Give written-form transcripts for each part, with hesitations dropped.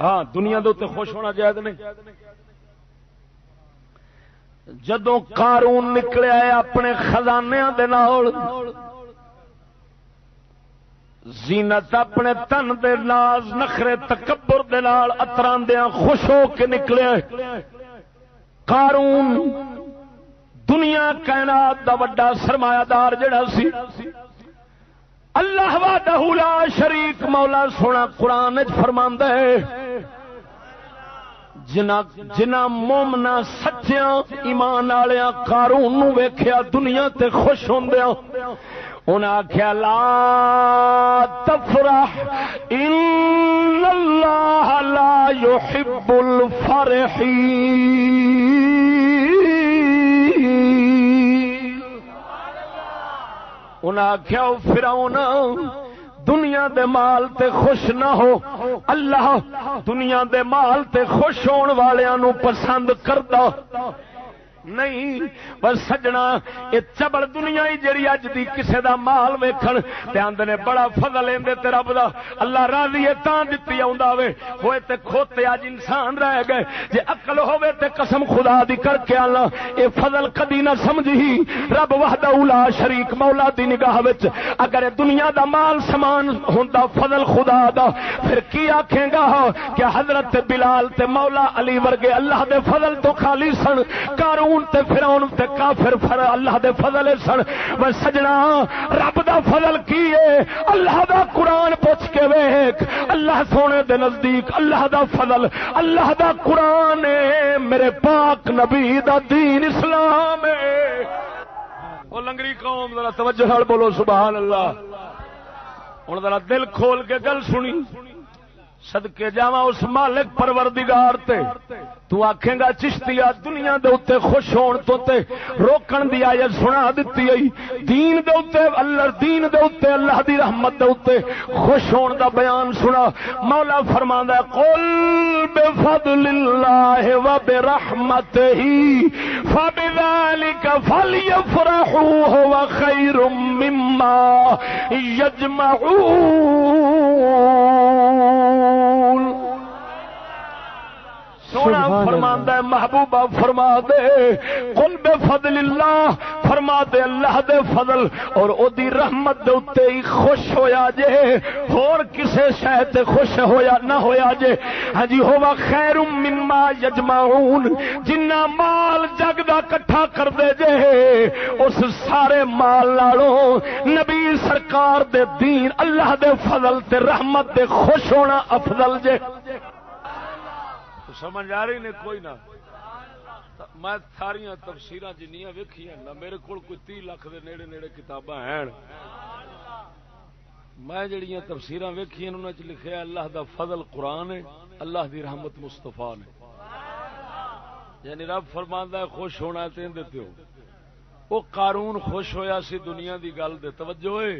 ہاں دنیا دے تے خوش ہونا جائز نہیں. جدوں قارون نکلیا ہے اپنے خزانیاں دے نال، زینت اپنے تن دے ناز نخرے تکبر دے نال اتراندیاں خوش ہو کے نکلے. قارون دنیا کائنات دا وڈا سرمایہ دار جڑا سی، اللہ وحدہ لا شریک مولا سونا قرآن وچ فرماندا ہے جنہ مومنا سچیاں ایمان والےاں قارون نو ویکھیا دنیا تے خوش ہوندیاں، انہاں آکھیا لا تفرح ان اللہ لا يحب الفرحین. انہاں آکھیا او فرعون دنیا دے مال تے خوش نہ ہو، اللہ دنیا دے مال تے خوش ہون والیاں نو پسند کردا نہیں. بس سجنا یہ چبل دنیا ہی جڑی اج دی کسے دا مال ویکھن تے آندے نے بڑا فضل ایندے تے رب دا اللہ راضی ہے تاں دتی آوندا وے. ہوئے تے کھوتے اج انسان رہ گئے، جے عقل ہوے تے قسم خدا دی کر کے اللہ اے فضل کدی نہ سمجھی. رب وحدہ لا شریک مولا دی نگاہ وچ اگر دنیا دا مال سامان ہوندا فضل خدا دا، پھر کی آکھے گا کہ حضرت بلال تے مولا علی ورگے اللہ دے فضل تو خالی سن، قارون تے فرعون تے کافر اللہ دے فضل سن. بس سجنا رب دا فضل کی ہے؟ اللہ دا قرآن پوچھ کے ویکھ، اللہ سونے دے نزدیک اللہ دا فضل اللہ دا قرآن ہے، میرے پاک نبی دا دین اسلام ہے. او لنگری قوم ذرا توجہ نال بولو سبحان اللہ. ہن ذرا دل کھول کے گل سنی، صدقے جاواں اس مالک پروردگار تے. تو آکھیں گا چشتیا دنیا دے اوتے خوش ہون تو تے روکن دی آیت سنا دتی ہے، دین دے اوتے اللہ دین دے اوتے اللہ دی رحمت دے اوتے خوش ہون دا بیان سنا. مولا فرماندا ہے قل بفضل اللہ وبرحمتہ فبذلک فلیفرحوا هو خیر مما یجمعون. سونا فرماندا ہے محبوبہ فرما دے قل بفضل اللہ، فرما دے اللہ دے فضل اور او دی رحمت دے اوتے ہی خوش ہویا جے، اور کسے شے تے خوش ہویا نہ ہویا جے. ہاں جی ہوا خیر مما یجمعون، جنہ مال جگ دا کٹھا کر دے جے اس سارے مال نالوں نبی سرکار دے دین اللہ دے فضل تے رحمت دے خوش ہونا افضل جے. سمجھ آ رہی نے کوئی نہ؟ میں ساریاں تفسیراں جنیاں ویکھیاں نہ میرے کول کوئی 30 لاکھ دے نیڑے نیڑے کتاباں ہیں. میں جڑیاں تفسیراں ویکھیاں انہاں وچ لکھیا اللہ دا فضل قرآن ہے، اللہ دی رحمت مصطفیٰ نے. یعنی رب فرماندا ہے خوش ہونا تے اندے تے ہو. او قارون خوش ہویا سی دنیا دی گل دے، توجہ ہے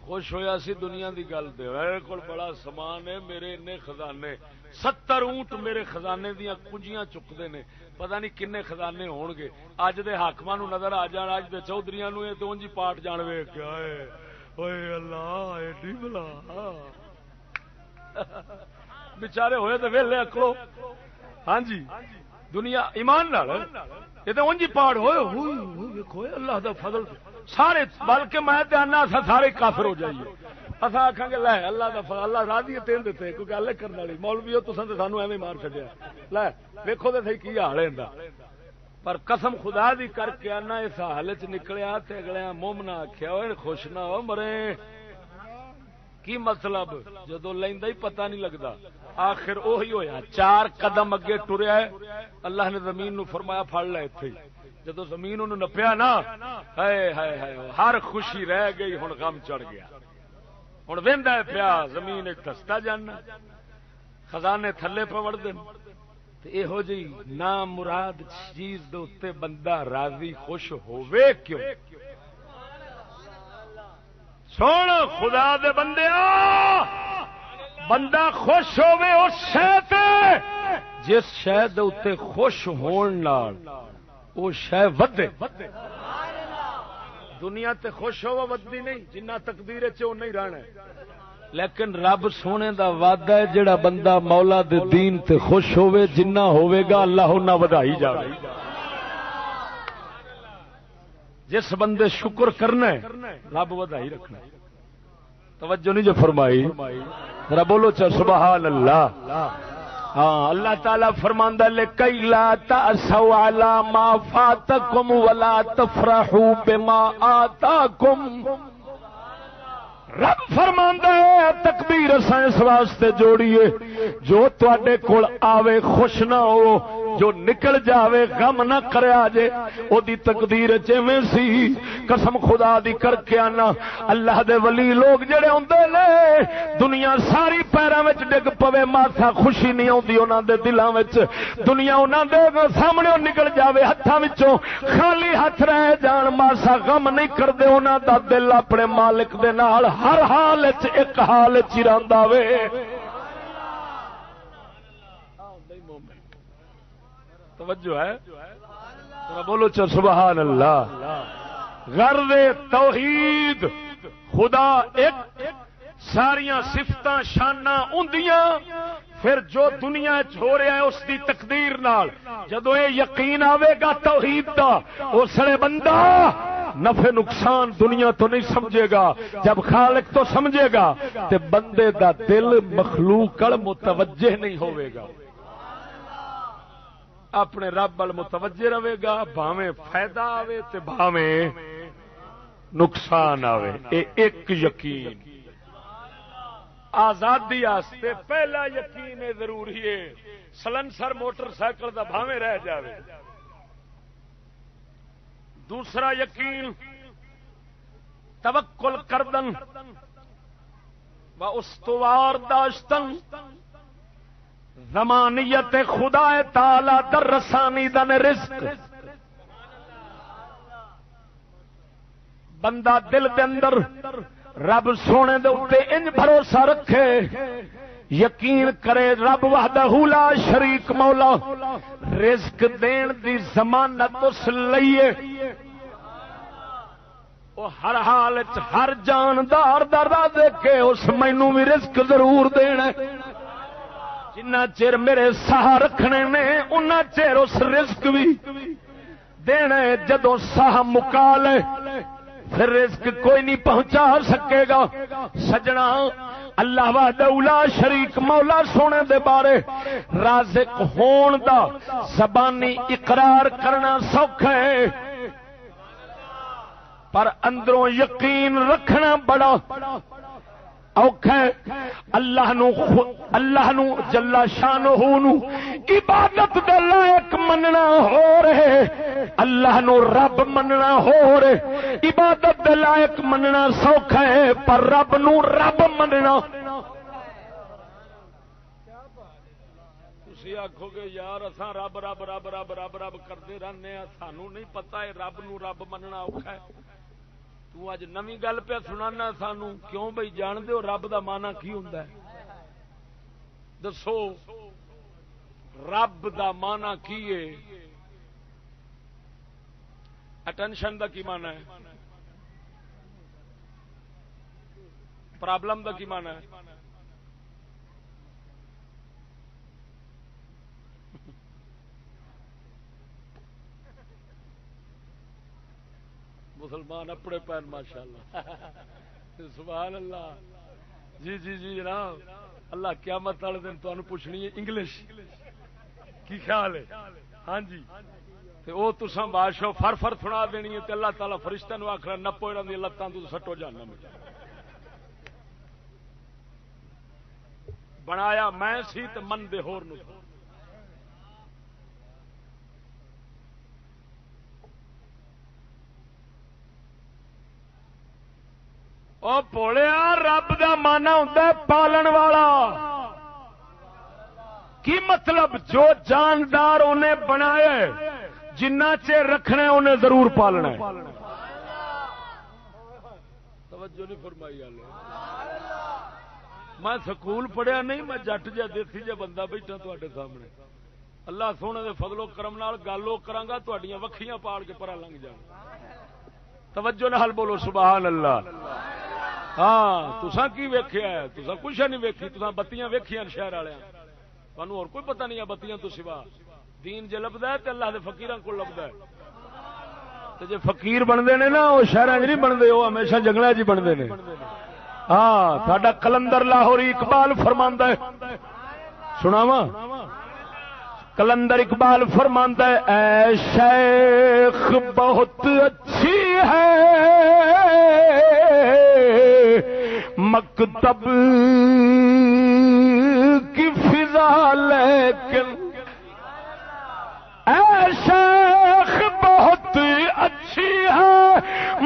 خوش ہویا سی دنیا دی گل دے. میرے کول بڑا سامان ہے، میرے اتنے خزانے 70 اونٹ میرے خزانے دیاں کنجیاں چکتے نے، پتہ نہیں کنے خزانے ہون گے. اج دے حاکماں نو نظر آ جان، اج دے چودھریاں نو تے اونجی پاٹ جان ویکھ کے اوئے اللہ ایڈی بلا بیچارے ہوئے تے ویلے اکڑو. ہاں جی دنیا ایمان نال یہ تے اونجی پاٹ ہوئے ویکھو اللہ دا فضل سارے، بلکہ میں تے انا سارے کافر ہو جائیے. اصا آخان گے لے اللہ دا فضل اللہ راضی ہے تین دیتے کوئی گل کرنے والی مولوی ہو تساں تے سانو ایویں مار چھڈیا. لے ویکھو تے صحیح کی حال ہے اندا. پر قسم خدا دی کر کے آنا اس حال چ نکلیا تے اگلے مومنا آکھیا اوئے خوش نہ ہو مرے. کی مطلب جدو لیندا ہی پتہ نہیں لگدا. آخر وہی ہویا 4 قدم اگے ٹریا ہے اللہ نے زمین نو فرمایا پھڑ لے ایتھے. جدو زمین انہوں نپیا نا ہائے ہائے ہائے ہر خوشی رہ گئی، ہن غم چڑھ گیا. ہوں وہدا پیا زمین دستا جانا خزانے تھلے پوڑ دین. یہو جی نا مراد چیز دے اوتے بندہ راضی خوش ہووے کیوں؟ سن خدا دے بندیا بندہ خوش ہووے اس شے تے جس شے دے اوتے خوش ہون نال او شے ودے. دنیا تے خوش ہوا ودی نہیں، جنہ تقدیر چ نہیں رہنا. لیکن رب سونے دا وعدہ ہے جڑا بندہ مولا دے دین تے خوش ہوئے جنہ ہوئے گا اللہ انہاں ودائی جاوے. جس بندے شکر کرنا ہے رب ودائی رکھنا ہے. توجہ نہیں جو فرمائی ذرا بولو چا سبحان اللہ. ہاں اللہ تعالی فرماندا لکی لا تأسوا علی ما فاتکم ولا تفرحوا بما آتاکم. رب فرماندا ہے تکبیر اساں اس واسطے جوڑیے جو تواڈے کول آوے خوش نہ ہو، جو نکل جاوے غم نہ کریا جے او دی تقدیر جویں سی. قسم خدا دی کر کے آنا اللہ دے ولی لوگ جڑے ہوندے نے دنیا ساری پیراں وچ ڈگ پوے ماسا خوشی نہیں ہوندی انہاں دے دلاں وچ. دنیا انہاں دے سامنے نکل جاوے ہتھاں وچوں خالی ہتھ رہ جان ماسا غم نہیں کردے. انہاں دا دل اپنے مالک دے نال ہر حال وچ ایک حال وچ رہندا وے. توجہ ہے بولو چا سبحان اللہ. غرض توحید خدا ایک ساریاں صفتاں شاناں اندیاں پھر جو دنیا ہو رہا ہے اس دی تقدیر نال جدو یہ یقین آئے گا توحید دا اس لیے بندہ نفع نقصان دنیا تو نہیں سمجھے گا. جب خالق تو سمجھے گا تے بندے دا دل مخلوق کل متوجہ نہیں ہوئے گا، اپنے رب ال متوجہ رہے گا. بھاویں فائدہ آوے تے بھاویں نقصان آوے. اے ایک یقین آزادی آستے پہلا یقین ضروری ہے. سلنسر موٹر سائیکل دا بھاویں رہ جاوے. دوسرا یقین توکل کردن و استوار داشتن زمانیت خدا تعالی در رسانی دن رزق. بندہ دل دے اندر رب سونے دے اوتے انج بھروسہ رکھے یقین کرے رب وحدہ لا شریک مولا رزق دین دی ضمانت اس لئیے وہ ہر حال ہر جاندار دا راہ دے کے اس مینوں بھی رزق ضرور دینا. جنہ چر میرے ساہ رکھنے نے انہ چر اس رزق بھی دینا. جدو ساہ مکا لے پھر رزق کوئی نہیں پہنچا سکے گا. سجنا اللہ وحدہ لا شریک مولا سونے دے بارے رازق ہون دا زبانی اقرار کرنا سوکھا ہے پر اندروں یقین رکھنا بڑا اوکھا ہے. اللہ نو جل شانہ نو عبادت دے لائق مننا ہو رہے، اللہ نو رب مننا ہو رہے. عبادت دے لائق مننا سوکھا ہے پر رب نو رب مننا. تسی آکھو گے یار اساں رب رب رب رب رب رب کرتے رہنے ہاں سانو نہیں پتہ ہے رب نو رب مننا اوکھا ہے. تو اج نویں گل پہ سنانا سانو کیوں بھئی جان دے ہو رب دا معنی کی ہوندا ہے؟ دسو رب دا معنی کی ہے؟ اٹینشن دا کی معنی ہے؟ پرابلم دا کی معنی ہے؟ مسلمان اپنے پین ماشاءاللہ سبحان اللہ. جی جی جی جناب اللہ قیامت والے دن تمہیں پوچھنی ہے انگلش کی خیال ہے. ہاں جی وہ تساں بادشاہ فر فر سنا دینی ہے اللہ تعالیٰ فرشتہ نو آخر نپو انہاں دی لتاں تو سٹو جانا. بنایا میں سی تے من دے ہور نو. او بولیا رب دا مانا ہوندا ہے پالن والا. کی مطلب جو جاندار انہیں بنایا جنہ چیر رکھنا ہے انہیں ضرور پالنا ہے. توجہ نہیں فرمائی والے. میں سکول پڑھیا نہیں میں جٹ جا دیسی جا بندہ بیٹھا تواڈے سامنے. اللہ سونے دے فضل و کرم نال گل او کراں گا تواڈیاں وکھیاں پال کے پرا لنگ جان. توجہ نال بولو سبحان اللہ. ہاں تساں کی ویکھیا ہے؟ تساں کچھ نہیں ویکھی، تساں بتیاں ویکھیاں شہر والےاں، تانوں اور کوئی پتہ نہیں ہے بتیاں تو سوا دین جے لبدا ہے تے اللہ دے فقیراں کول لبدا ہے۔ تے جے فقیر بنتے ہیں نا وہ شہراں 'چ نہیں بنتے، وہ ہمیشہ جنگلاں 'چ بنتے ہیں۔ ہاں ساڈا کلندر لاہوری اقبال فرماندا ہے، سناواں کلندر اقبال فرماندا ہے اے شیخ بہت اچھی ہے مکتب کی فضا لیکن اے شیخ بہت اچھی ہے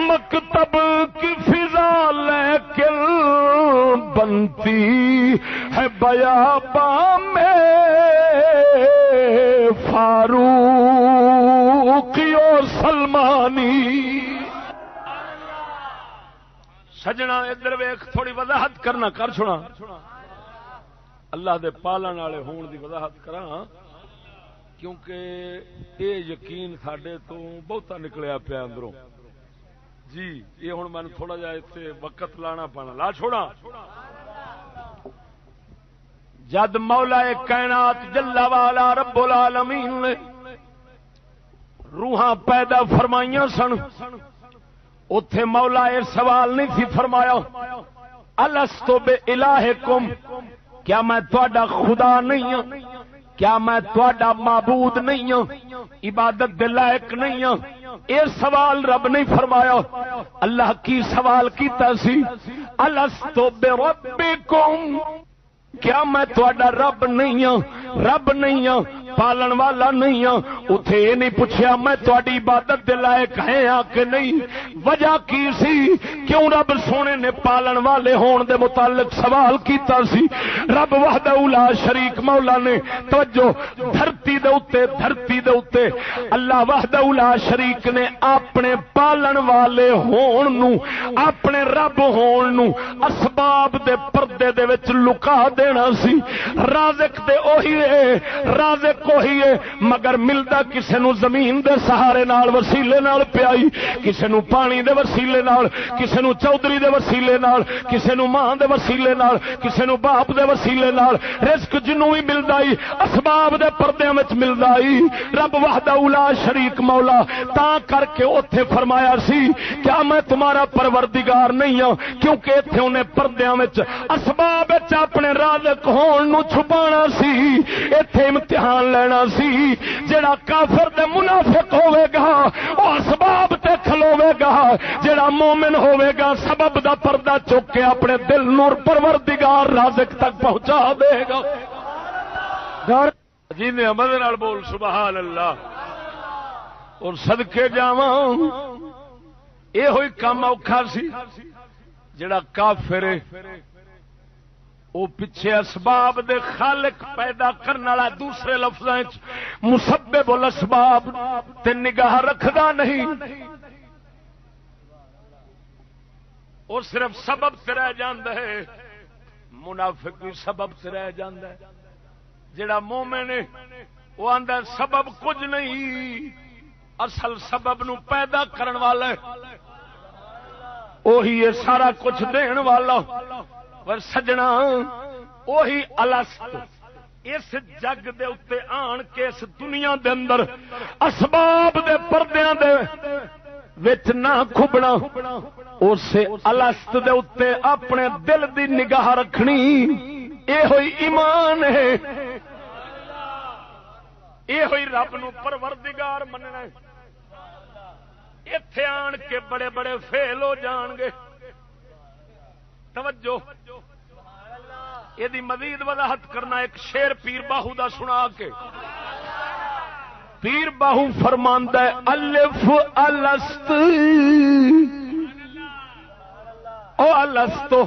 مکتب کی فضا لیکن بنتی ہے بیاباں میں فاروقی و سلمانی۔ سجنا ادھر ویکھ تھوڑی وضاحت کرنا کر چھوڑا، اللہ دے پالن والے ہون دی وضاحت کراں کیونکہ یہ یقین ساڈے تو بہتا نکلیا پیا اندروں جی۔ یہ ہن میں تھوڑا جا اتنے وقت لانا پانا، لا چھوڑا۔ جد مولا کائنات جل والا رب العالمین نے روحاں پیدا فرمائیاں سن، اتے مولا یہ سوال نہیں سی فرمایا الستو بإلہکم، کیا میں تہاڈا خدا نہیں ہوں، کیا میں تہاڈا معبود نہیں ہوں، عبادت دے لائق نہیں ہوں؟ یہ سوال رب نہیں فرمایا۔ اللہ کی سوال کیتا سی الستو بربکم، کیا میں تہاڈا رب نہیں ہوں، رب نہیں ہوں، پالن والا نہیں ہوں؟ اتے یہ نہیں پوچھا میں تہاڈی عبادت دے لائق ہے ہاں کہ نہیں۔ وجہ کی سی کیوں رب سونے نے پالن والے ہون دے متعلق سوال کیتا سی؟ رب وحدہ لا شریک مولا نے توجہ دھرتی دے اوتے اللہ وحدہ لا شریک نے اپنے پالن والے ہون نو، اپنے رب ہون نو اسباب دے پردے دے وچ لکا دینا سی۔ رازق دے اوہی ہے، رازق کوئی ہے، مگر ملدا کسے نو زمین دے سہارے نال وسیلے نال پیائی، کسے نو پانی دے وسیلے نال، کسے نو چودھری دے وسیلے نال، کسے نو ماں دے وسیلے نال، کسے نو باپ دے وسیلے نال۔ رزق جنوں بھی ملدا ہی اسباب دے پردیاں وچ ملدا ہی۔ رب وحدہ لا شریک مولا تا کر کے اوتھے فرمایا سی کیا میں تمہارا پروردگار نہیں ہوں، کیونکہ ایتھے انہیں پردیاں وچ اسباب وچ اپنے رازق ہون نو چھپانا سی، ایتھے امتحان لینا سی۔ جڑا کافر تے منافق ہوے گا وہ اسباب تے کھلوے گا، جڑا مومن ہوے گا سبب دا پردہ چک کے اپنے دل نور پروردگار رازق تک پہنچا دے گا۔ جی نے عمل نال بول سبحان اللہ۔ اور صدقے جاواں اے ہوئی کام اوکھا سی جڑا کافر ہے وہ پیچھے اسباب دے خالق پیدا کرنے والا، دوسرے لفظاں وچ مسبب الاسباب تے نگاہ رکھدا نہیں، وہ صرف سبب تے رہ جاندا ہے۔ منافق بھی سبب تے رہ جاندا ہے، جڑا مومن ہے وہ آندا سبب کچھ نہیں، اصل سبب نو پیدا کرن والا ہے، وہی ہے سارا کچھ دین والا۔ پر سجنا وہی الست اس جگ دے اتے آن کے اس دنیا دے اندر اسباب دے پردیاں دے وچ نہ کھبنا، اس الست دے اتے اپنے دل دی نگاہ رکھنی، اے ہوئی ایمان ہے، اے ہوئی رب نو پروردگار مننا۔ ایتھے آن کے بڑے بڑے فیل ہو جان گے۔ توجہ یہ مزید وضاحت کرنا ایک شیر پیر باہو دا سنا کے۔ پیر باہو فرماندا ہے الف الست او الستو،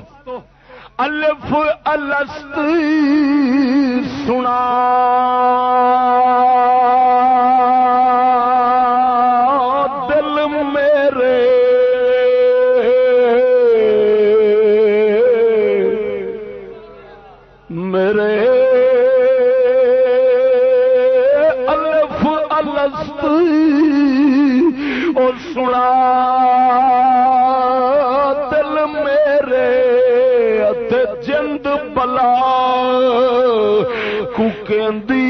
الف الست سنا دل میرے میرے الف الست اور سنا دل میرے کوکیندی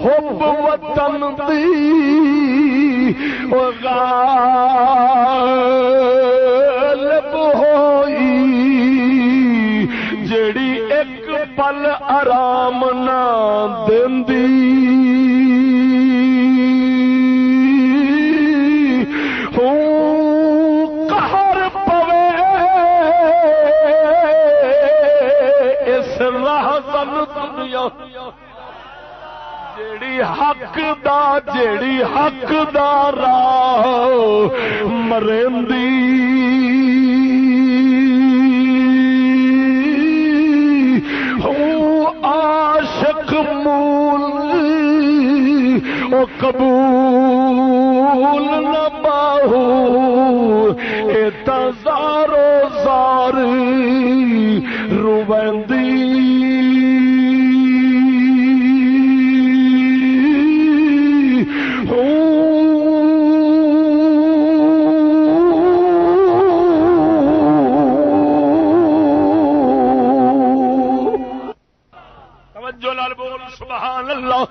حب وطن دی غالب ہوئی جڑی ایک پل آرام نہ دیندی قہر پوے اس لحظن دنیا جیڑی حق دا راہ مرندی عاشق مول او قبول نہ باہو زارو زار روندی سبحان اللہ.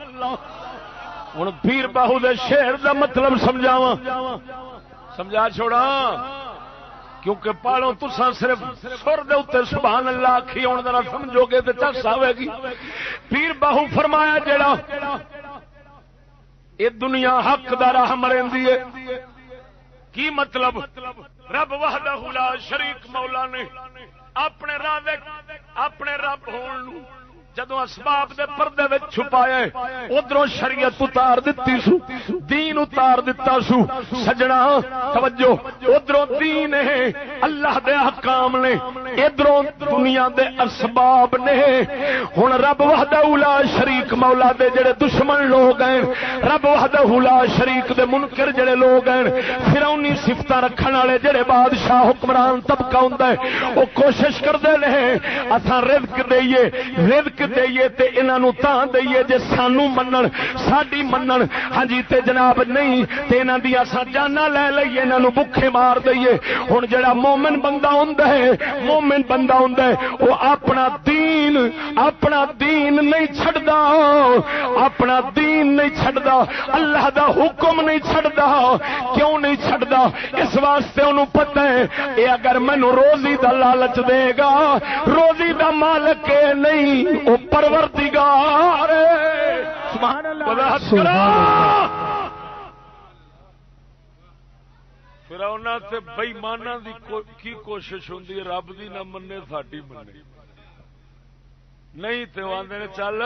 ہوں پیر باہو دے شعر دا مطلب سمجھاواں سمجھا چھوڑا کیونکہ پالو تساں صرف سر دے اوتے سبحان اللہ آکھی ہن ذرا سمجھو گے تے چس آوے گی. پیر باہو فرمایا جڑا اے دنیا حق دا راہ مرندی ہے کی مطلب رب وحدہ لا شریک مولا نے اپنے راہ اپنے رب ہون نو جدو اسباب دے پردے وچ چھپایا ادھروں شریعت اتار دتی سو دین اتار دتا سو سجنا توجہ ادھروں دین ہے اللہ دے احکام نے ادھروں دنیا دے اسباب نے. ہن رب وحدہ لا شریک مولا دے جڑے دشمن لوگ ہیں رب وحدہ لا شریک دے منکر جڑے لوگ ہیں فرعونی صفتاں رکھن والے جڑے بادشاہ حکمران طبقہ ہوندا ہے او کوشش کردے نے اساں رزق دئیے دئیے تے انہاں نوں تاں دئیے جے سانو منن ساڈی منن ہاں جی تے جناب نہیں تے انہاں دی اساں جاناں لے لئیے انہاں نوں بھکھے مار دئیے. ہن جڑا مومن بندہ ہوندا ہے او اپنا دین نہیں چھڈدا اپنا دین نہیں چھڈدا اللہ دا حکم نہیں چھڈدا. کیوں نہیں چھڈدا؟ اس واسطے انہوں پتہ ہے اے اگر مینوں روزی دا لالچ دے گا روزی دا مالک نہیں او پروردگار سبحان اللہ. فرعون تے بے ایماناں دی کی کوشش ہوندی ہے رب دی نہ مننے ساڈی مننے نہیں تے آندے نے چل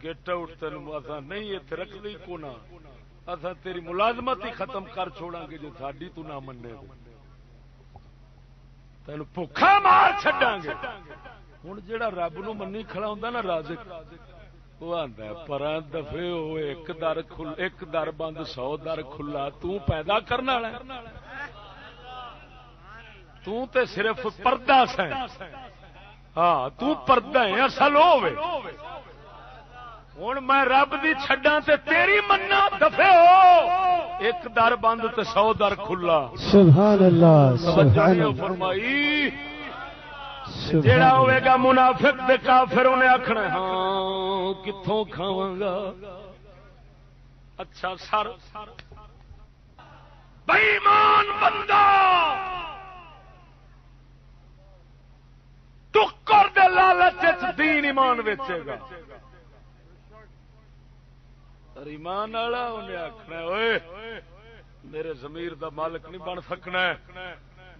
گیٹ آؤٹ تینوں اساں نہیں ایتھے رکھ دی کو نہ اساں تیری ملازمت ہی ختم کر چھوڑاں گے جے ساڈی تو نہ مننے تینوں بھکھا مار چھڈاں گے. ہوں جا رب نو منی کھڑا ہوں نا رازق وہ آتا ہے پراں دفے ہو ایک در بند 100 در کھلا پیدا کرنا تے صرف پردہ سے ہاں پردہ ہے اصل ہوے. ہوں میں رب دی چھڈاں تے تیری منا دفے ہو ایک در بند تے 100 در کھلا. سبحان اللہ سبحان اللہ فرمائی جیڑا ہوئے گا منافق دے کافر انہیں آکھنا ہاں کتھوں کھاواں گا اچھا سر بے ایمان بندہ ٹکر دے لالچ دین ایمان ویچے گا. ایمان والا انہیں آکھنا اوئے میرے ضمیر دا مالک نہیں بن سکنا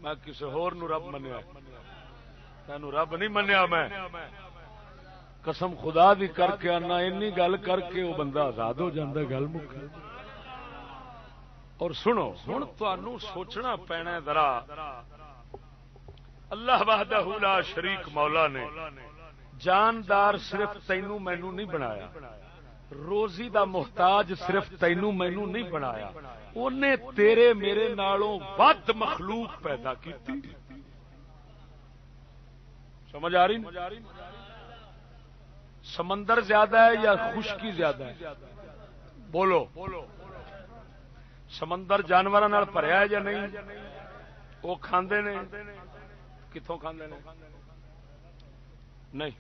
میں کسی ہور نو رب منیا تینو رب نہیں منیا. میں قسم خدا دی کر کے آنا اینی گل کر کے وہ بندہ آزاد ہو جاتا گل مک. اور سنو ہن تانوں سوچنا پینا ذرا اللہ وحدہ لا شریک مولا نے جاندار صرف تینوں مینوں نہیں بنایا روزی دا محتاج صرف تینوں مینوں نہیں بنایا انہیں تیرے میرے نالوں ود مخلوق پیدا کیتی. سمجھ آ رہی؟ سمندر زیادہ ہے یا خشکی زیادہ ہے؟ بولو. سمندر جانوراں نال بھریا ہے یا نہیں؟ وہ کھاندے نے، کتوں کھاندے نے؟ نہیں،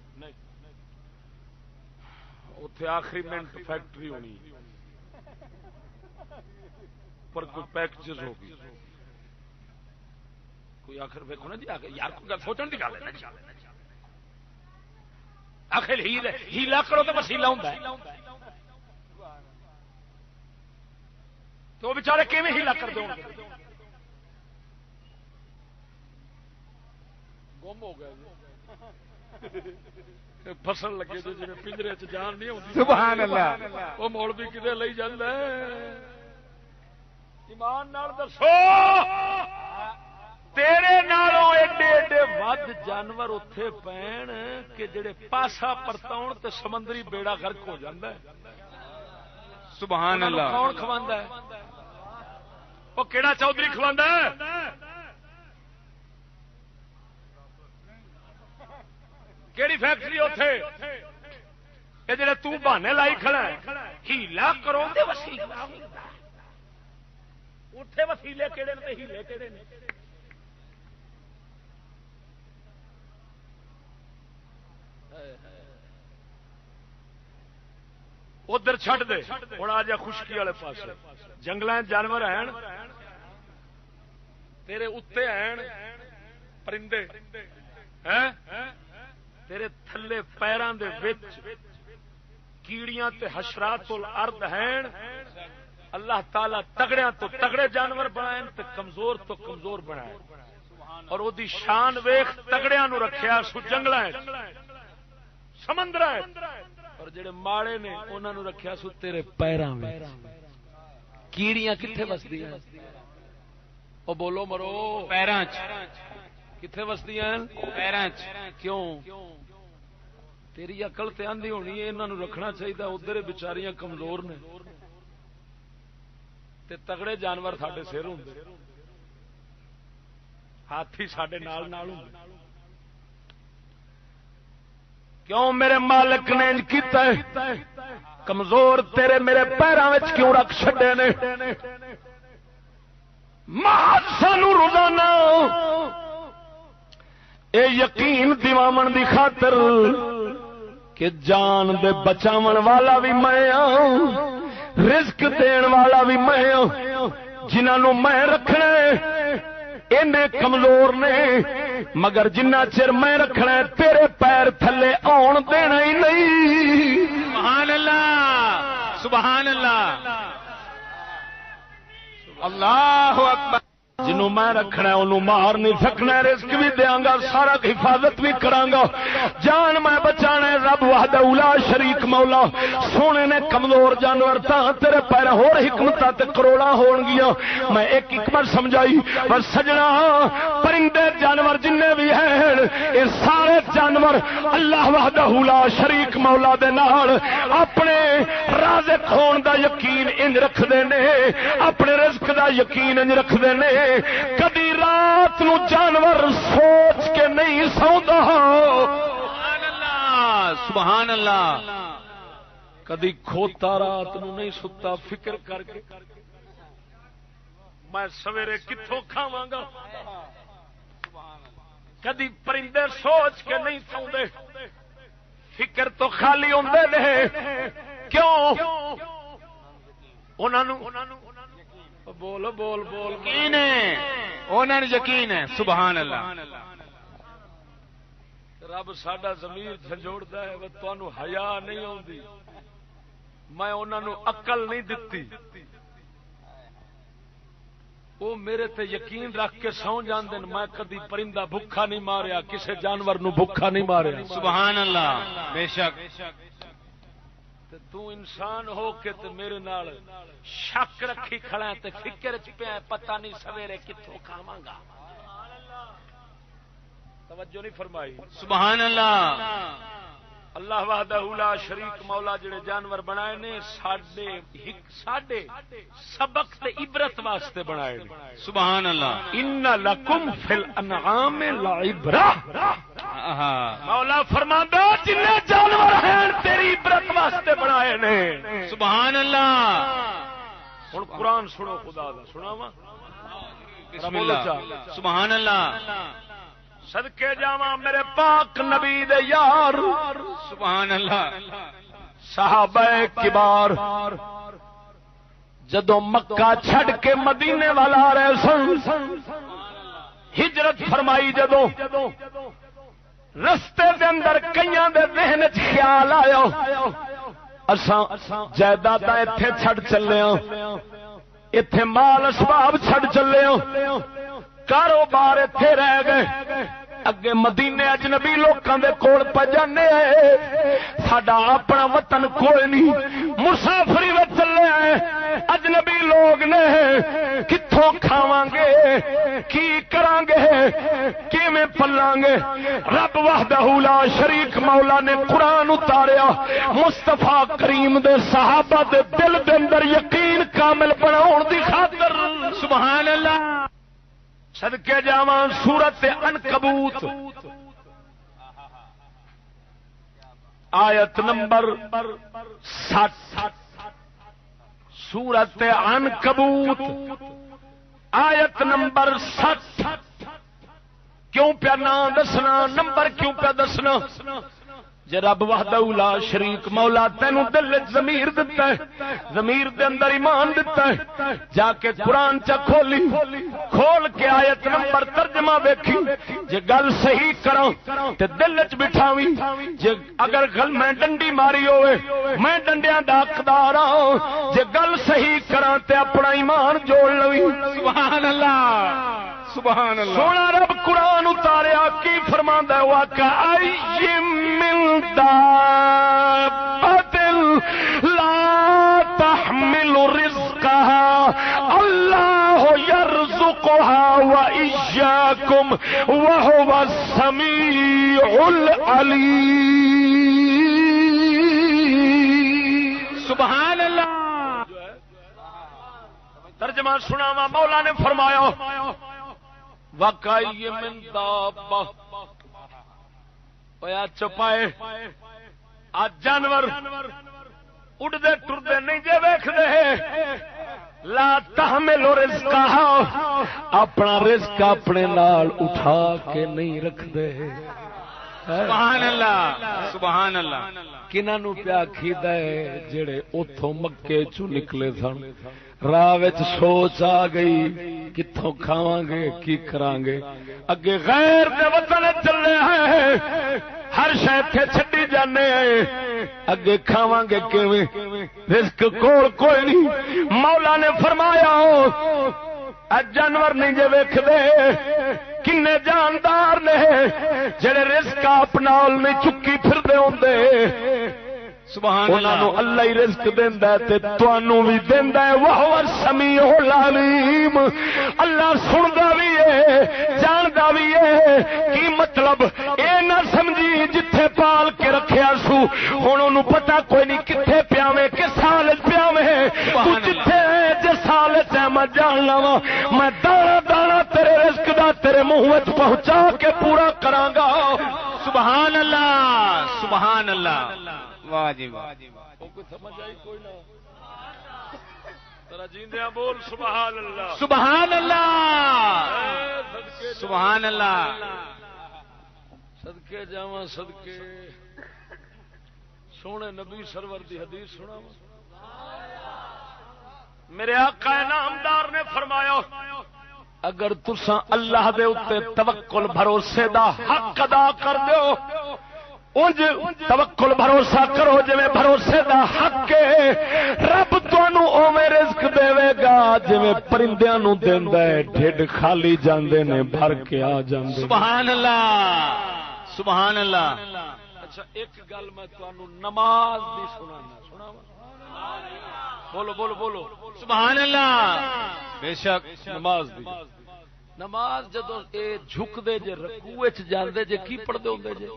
اتنے آخری منٹ فیکٹری ہونی پر کوئی پیکجز ہوگی، کوئی آخر ویکو نا جی یار کوئی گل سوچن کی گل ہے، آخر ہیلا کرو تو بس ہیلا ہوتا ہے، تو وہ بچارے کیویں ہیلا کر دو گم ہو گئے فصل لگے تو جی پنجرے چ جان نہیں ہوتی، سبحان اللہ، وہ مولوی کدے لئی جاندا ہے؟ ایمان نال دسو تیرے نالوں ایڈے ایڈے ود جانور اتے پین کہ جڑے پاسا پرتاؤن تے سمندری بیڑا غرق ہو جاندا ہے۔ سبحان اللہ، کون کھواندا ہے؟ وہ کیڑا چودھری کھواندا ہے؟ کیڑی فیکٹری اتے یہ جڑے تو بہانے لائی کھڑا ہے ہیلا کرو تے وسیلہ اٹھے وسیلے کہڑے نے ہیلے کہڑے نے؟ ادھر چھڈ دے ہوں آ جا خشکی والے پاس، جنگل جانور ہیں تیرے اتنے ہیں پرندے تیرے تھلے پیروں دے وچ کیڑیاں تے حشرات الارض ہیں۔ اللہ تعالی تگڑیاں تو تگڑے جانور بنائے تے کمزور تو کمزور بنائے، اور وہ دی شان ویخ تگڑیاں نو رکھیا سو جنگلاں سمندراں، اور جڑے ماڑے نے انہاں نو رکھیا سو تیرے پیراں وچ۔ کیڑیاں کتھے وسدیاں؟ او بولو مرو، پیراں چ۔ کتھے وسدیاں؟ پیراں چ۔ کیوں؟ تیری عقل تے آندھی ہونی ہے انہاں نو رکھنا چاہیے، ادھر بیچاریاں کمزور نے تے تگڑے جانور ساڈے سر ہوندے، ہاتھی ساڈے نال نال ہوندے۔ کیوں میرے مالک نے انج کیتا ہے؟ کمزور تیرے میرے پیراں وچ کیوں رکھ چھڈے نے؟ ماں سانو روزانہ اے یقین دیواون دی خاطر کہ جان دے بچاون والا بھی میں ہاں، رزق دین والا بھی میں ہاں، جنہاں نو میں رکھنا اینے کمزور نے، مگر جنہ چر میں رکھنا تیرے پیر تھلے آن دینا ہی نہیں۔ سبحان اللہ، سبحان اللہ، اللہ اکبر۔ جنوں میں رکھنا انہوں مار نہیں سکنا، رزق بھی دیاں گا، سارا حفاظت بھی کراں گا، جان میں بچانا ہے۔ رب وحدہ لا شریک مولا سونے نے کمزور جانور تاں تیرے پیر ہور حکمتاں تے کروڑاں ہون گیا۔ میں ایک حکمت سمجھائی، پر سجنا پرندے جانور جننے بھی ہیں یہ سارے جانور اللہ وحدہ لا شریک مولا دے نال اپنے رازق ہون دا یقین انج رکھدے نے، اپنے رزق دا یقین انج رکھدے نے۔ کدی رات نو جانور سوچ کے نہیں سوندا، سبحان اللہ، سبحان اللہ۔ کدی کھوتا رات نو نہیں ستا فکر کر کے میں سویرے کتوں کھاواں گا۔ کدی پرندے سوچ کے نہیں سوندے، فکر تو خالی ہوندے نے۔ کیوں؟ انہاں نو بول بول بول یقین ہے، انہاں نوں یقین ہے۔ سبحان اللہ۔ رب ساڈا ضمیر جھنجوڑدا ہے، تانوں حیا نہیں آندی، میں انہاں نوں عقل نہیں دتی، وہ میرے تے یقین رکھ کے سو جاندے۔ میں کدی پرندہ بھکھا نہیں ماریا، کسے جانور نو بھکھا نہیں ماریا۔ سبحان اللہ، بے شک۔ تو انسان ہو کے تے میرے نال شک رکھی کھڑا ہے تے فکر چ پیا پتہ نہیں سویرے کتوں کھاواں گا۔ توجہ نہیں فرمائی؟ سبحان اللہ۔ اللہ وحدہ لا شریک مولا جڑے جانور بنائے نے ساڈے سبق تے عبرت واسطے بنائے نے۔ سبحان اللہ۔ ان لکم فی الانعام لعبرہ، مولا فرماندا جنے جانور ہیں تیری عبرت واسطے بنائے نے۔ سبحان اللہ، ہوں قرآن سنو خدا دا سنا وا بسم اللہ سبحان اللہ صدقے جاواں میرے پاک نبی دے یار سبحان اللہ صحابہ کبار جدو مکہ چھڑ کے مدینے والا آ رہے سن ہجرت فرمائی جدو رستے دے اندر کئیاں دے ذہن وچ خیال آیا اساں جائیداد ایتھے چھڑ چلے ہاں ایتھے مال اسباب چھڑ چلے ہاں کاروبار ایتھے رہ گئے اگے مدینے اجنبی لوکاں دے کول پہ جانے ساڈا اپنا وطن کوئی نہیں مسافری وچ چلے ہیں اجنبی لوگ نے کتھوں کھاواں گے کی کران گے کیویں پلاں گے رب وحدہ لا شریک مولا نے قرآن اتاریا مصطفی کریم دے صحابہ دے دل دے اندر یقین کامل بناؤن دی خاطر سبحان اللہ صدقے جاواں سورت عنکبوت آیت نمبر 60 سورت عنکبوت آیت نمبر 60 کیوں پیا نام دسنا نمبر کیوں پیا دسنا جے رب وحدہ لا شریک مولا تینوں دل وچ ضمیر دتا ہے ضمیر دے اندر ایمان دتا ہے جا کے قرآن چا کھول کے آیت نمبر ترجمہ ویکھی جے گل صحیح کراں تے دل وچ بٹھاویں جے اگر گل میں ڈنڈی ماری ہوئے میں ڈنڈیاں دا حقدار ہاں جے گل صحیح کراں تے اپنا ایمان جوڑ لویں سبحان اللہ سبحان اللہ سونا رب قرآن اتاریا کی فرماندا ہے وَكَأَيٍّ مِّن دابۃ لا تحمل رزقها اللہ يرزقها وإياكم وهو السميع العليم سبحان اللہ ترجمہ سناوا مولا نے فرمایا وَكَأَيٍّ مِّن دابۃ اویا چپائے آ جانور اڑدے ٹردے نہیں جے ویکھدے لا تحمل رزقها اپنا رزق اپنے نال اٹھا کے نہیں رکھدے سبحان اللہ سبحان اللہ کنہاں نو پیا کھیدا ہے جڑے اوتھوں مکے چوں نکلے سن راہ وچ سوچ آ گئی کتھوں کھاواں گے کی کران گے اگے غیر دے وطن چلے ہیں ہر شے تے چھڈی جانے ہیں اگے کھاواں گے کیویں رزق کول کوئی نہیں مولا نے فرمایا جانور نہیں جے ویکھدے کنے جاندار نے جڑے رزق اپنا نہیں چکی پھردے ہوندے سبحان اللہ اللہ ہی رزق دیندا ہے تے تانوں وی دیندا ہے وہو السمیع العلیم اللہ سندا وی ہے جاندا وی ہے کی مطلب اے نہ سمجھی جتھے پال کے رکھیا سو ہن اونوں پتہ کوئی نہیں کتھے پیاویں کس حال وچ پیاویں تو جتھے جس حال وچ میں جان لواں میں دانا دانا تیرے رزق دا تیرے منہ وچ پہنچا کے پورا کراں گا سبحان اللہ سبحان اللہ واہ جی واہ کوئی سمجھ آئی کوئی نہ ترا جیندیاں بول سبحان اللہ سبحان اللہ سبحان اللہ صدقے جاواں صدقے سونے نبی سرور دی حدیث سناواں میرے آقا نامدار نے فرمایا اگر تساں اللہ دے اوتے توکل بھروسے دا حق ادا کر دیو انج توکل بھروسہ کرو جویں بھروسے دا حق ہے رب تانوں اوویں رزق دے گا جویں پرندیاں نوں دیندا ہے ڈھڈ خالی جاندے نے بھر کے آ جاندے سبحان اللہ سبحان اللہ اچھا ایک گل میں تانوں نماز دی سناواں بولو بولو بولو سبحان اللہ بے شک نماز دی نماز جدوں اے جھک دے جے رکوع وچ جاندے جے کی پڑھدے ہوندے جے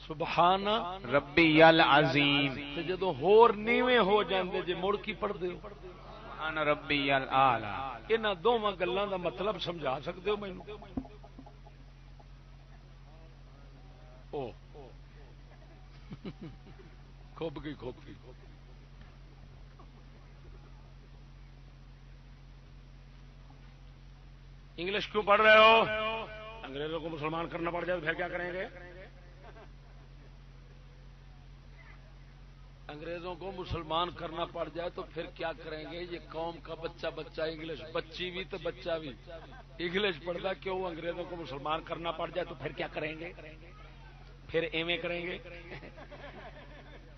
سبحان ربی العظیم تے جدوں ہور نیویں ہو جاندے جے مڑ کی پڑھدے ہو سبحان ربی الاعلی انہاں دوواں گلاں دا مطلب سمجھا سکدے ہو مینوں او کھوب گئی انگلش کیوں پڑھ رہے ہو؟ انگریزوں کو مسلمان کرنا پڑ جائے تو پھر کیا کریں گے؟ انگریزوں کو مسلمان کرنا پڑ جائے تو پھر کیا کریں گے؟ یہ قوم کا بچہ انگلش، بچی بھی تو بچہ بھی انگلش پڑھتا کیوں؟ انگریزوں کو مسلمان کرنا پڑ جائے تو پھر کیا کریں گے؟ پھر ایویں کریں گے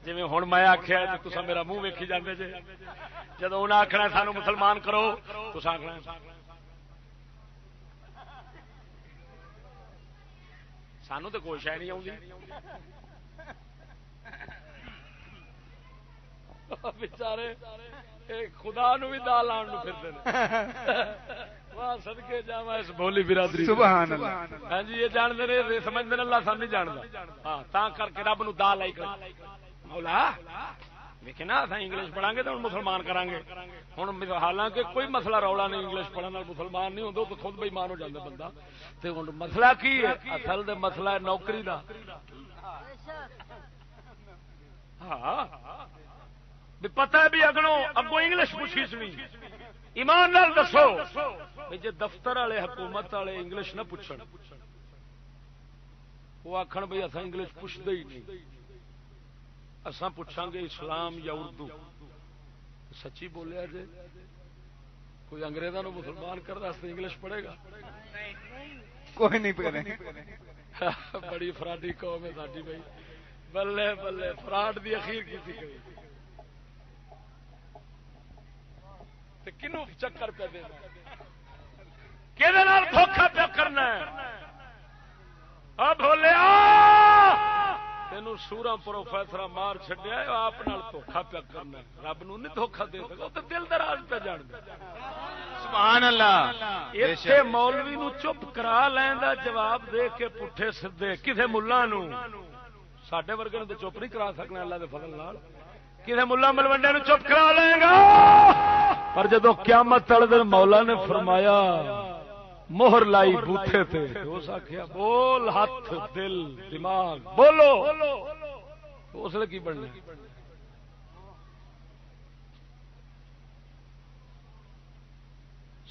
جی ہوں میں آخیا تو تصا میرا منہ ویکھی جاندے جے، جدو انہیں آخنا سانو مسلمان کرو تو آخنا سانو تو کوئی شے نہیں آتی بچارے خدا نو بھی دال آن پھرتے سدکے جا اس بولی برادری سبحان اللہ. ہاں جی یہ جانتے ہیں سمجھتے اللہ سان نہیں جانتا ہاں تا کر کے رب نو دال آئی کر مولا دیکھے نا انگلش پڑھا گے تو ہوں مسلمان کریں گے. ہوں حالانکہ کوئی مسئلہ رولا نہیں انگلش پڑھنے مسلمان نہیں ہوتا تو خود بےمان ہو جاتا بندہ. تو ہوں مسئلہ کی ہے؟ اصل دے مسئلہ ہے نوکری دا. ہاں پتہ ہے بھی اگوں اگوں انگلش پوچھی سنی ایمان نال دسو جی دفتر والے حکومت والے انگلش نہ پوچھن وہ آخر بھائی اصا انگلش پوچھتے ہی نہیں اساں پوچھاں گے اسلام یا اردو. سچی بولیا جی کوئی انگریزوں کو مسلمان کرنے انگلش پڑھے گا؟ کوئی نہیں پڑھے. بڑی فراڈی قوم ہے ساری بھائی. بلے بلے فراڈ دی اخیر کی تھی کنو چکر پہ دینا کہ دھوکھا پہ کرنا اب بولیا تینوں سورا پروفیسر مار چڈیا آپ دھوکھا پہ کرنا. رب نو نہیں دھوکھا دے سکتا تو دل دراز پہ جان دے. سبحان اللہ. اتنے مولوی نو چپ کرا لینا جواب دے کے پٹھے سدھے کسے ملا نو ساڈے ورگے نو تو چپ نہیں کرا سکنا اللہ دے فضل نال. کسے ملا ملوڈے نو چپ کرا لے گا پر جدو قیامت والے دن مولا نے فرمایا مہر لائی بوتھے تے اس آخیا بول ہاتھ دل دماغ بولو اس لیے کی بننا.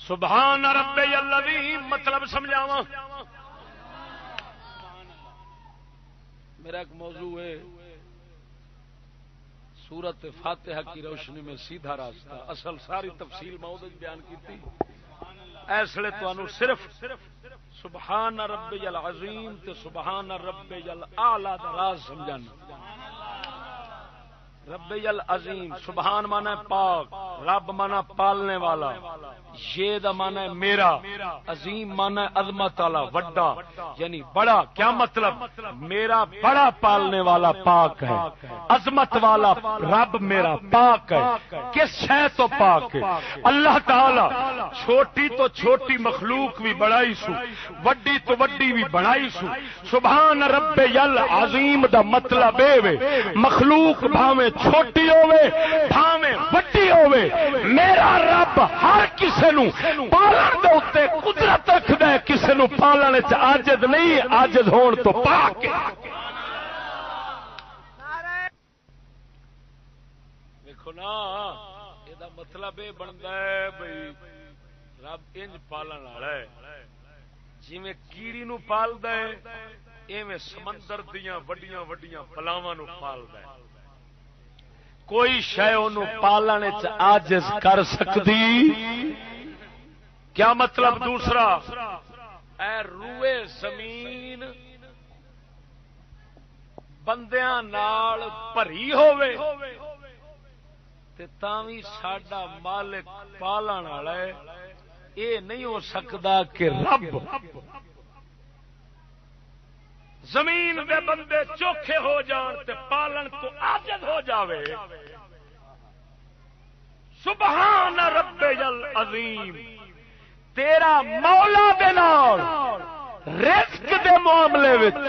سبحان ربی الذی مطلب سمجھاواں. میرا ایک موضوع ہے سورت فاتحہ کی روشنی میں سیدھا راستہ. اصل ساری تفصیل میں بیان کی تھی. اس لیے تو صرف سبحان ربی العظیم تے سبحان ربی الاعلی دا راز سمجھانا. ربی العظیم سبحان مانا پاک، رب مانا پالنے والا، یہ دا مانا ہے میرا، عظیم مانا ہے عظمت والا وڈا یعنی بڑا. کیا مطلب؟ میرا بڑا پالنے والا پاک ہے، عظمت والا رب میرا پاک ہے. کس شے تو پاک ہے؟ اللہ تعالی چھوٹی تو چھوٹی مخلوق بھی بڑائی سو، وڈی تو وڈی بھی بڑائی سو. سبحان ربی العظیم دا مطلب اے مخلوق بھاویں چھوٹی ہوے بھاویں وڈی ہوے میرا رب ہر کسے نو پالن دے اوتے قدرت رکھدا ہے. کسے نو پالن وچ عاجز نہیں، عاجز ہون تو پاک ہے. دیکھو نا یہ دا مطلب یہ بنتا ہے بھئی رب انج پالن والا ہے جویں کیڑی نو پالدا ہے ایویں سمندر دیاں وڈیاں وڈیاں بلاواں نو پالدا ہے. کوئی شے اونوں پالن وچ عاجز کر سکدی؟ کیا مطلب؟ دوسرا اے روئے زمین بندیاں نال بھری ہووے تے تاں وی ساڈا مالک پالن والا ہے. اے نہیں ہو سکدا کہ رب زمین دے بندے چوکھے ہو جان تے پالن تو عاجز ہو جاوے. سبحان ربی العظیم تیرا مولا دے نال رزق دے معاملے وچ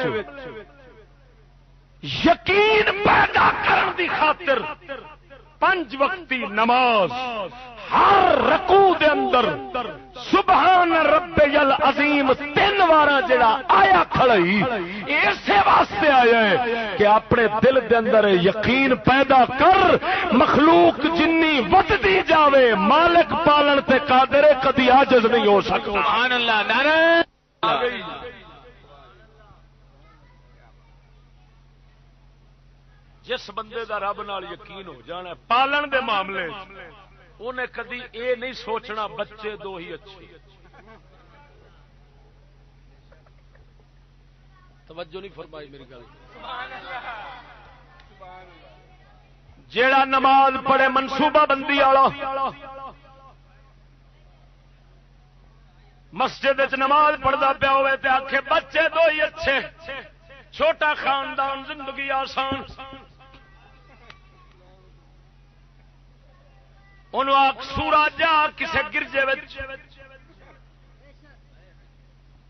یقین پیدا کرن دی خاطر 5 وقتی نماز ہر رکوع دے اندر سبحان ربی العظیم 3 وار جڑا آیا کھڑی اسی واسطے آیا ہے کہ اپنے دل دے اندر یقین پیدا کر مخلوق جنی ودتی جاوے مالک پالن تے قادر کدی عاجز نہیں ہو سکتا. سبحان اللہ. نعرہ جس بندے دا رب نال یقین ہو جانا پالن دے معاملے انہیں کدی اے نہیں سوچنا بچے دو ہی اچھے. توجہ نہیں فرمائی میری گل. جیڑا نماز پڑھے منصوبہ بندی والا مسجد وچ نماز پڑھدا پیا ہوئے تے آکھے بچے دو ہی اچھے چھوٹا خاندان زندگی آسان. انہوں آکھ سورا جا کسے گرجے وچ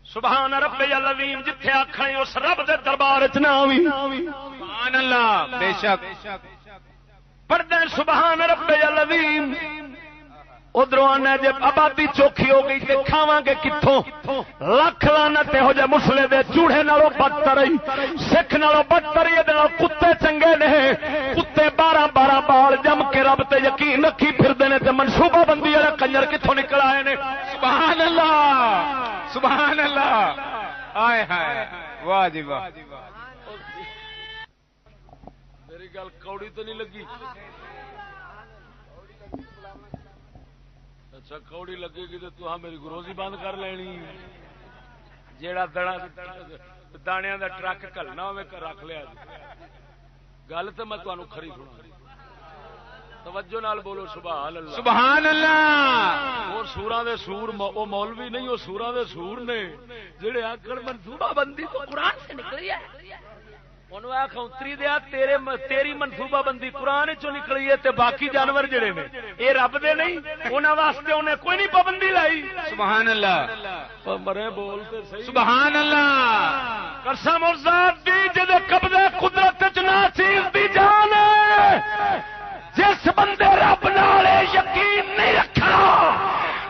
سبحان ربی العظیم جتھے آکھیں اس رب دے دربار وچ نہ آوی. سبحان اللہ. بے شک پڑھدے سبحان ربی العظیم ادھر آنا جی آبادی چوکھی ہو گئی کہ کھاواں گے کتوں. لکھ لعنت ہو جائے مسلے دے چوڑے نالوں بدتر ہی سکھ نالوں بدتر ہی کتے چنگے نے. کتے 12 بال جم کے رب تے یقین رکھی پھردے نے تے منصوبہ بندی والے کنجر کتوں نکل آئے نے. سبحان اللہ. سبحان اللہ. آئے ہائے واہ جی واہ. میری گل کوڑی تو نہیں لگی. اچھا کوڑی لگے گی تو تاں میری گروزی بند کر لینی. جیڑا دانیاں دا ٹرک کلنا ہوے رکھ لیا. گل تو میں تمہیں کھری سنا. توجہ نال بولو سبحان اللہ. سبحان اللہ. اور سوراں دے سور او مولوی نہیں او سوراں دے سور نے جڑے آکھن منصوبہ بندی تو قرآن سے نکلی ہے. انہوں نے آخا اتری دیا تیری منصوبہ بندی قرآن چو نکلی ہے تے باقی جانور جڑے نے اے رب دے نہیں انہاں واسطے انہیں کوئی نہیں پابندی لائی. سبحان اللہ. مرے بولتے صحیح. سبحان اللہ. قسم اور ذات دی جدے قبضے قدرت وچ ناچیز دی جان ہے. جس بندے رب نال یقین نہیں رکھنا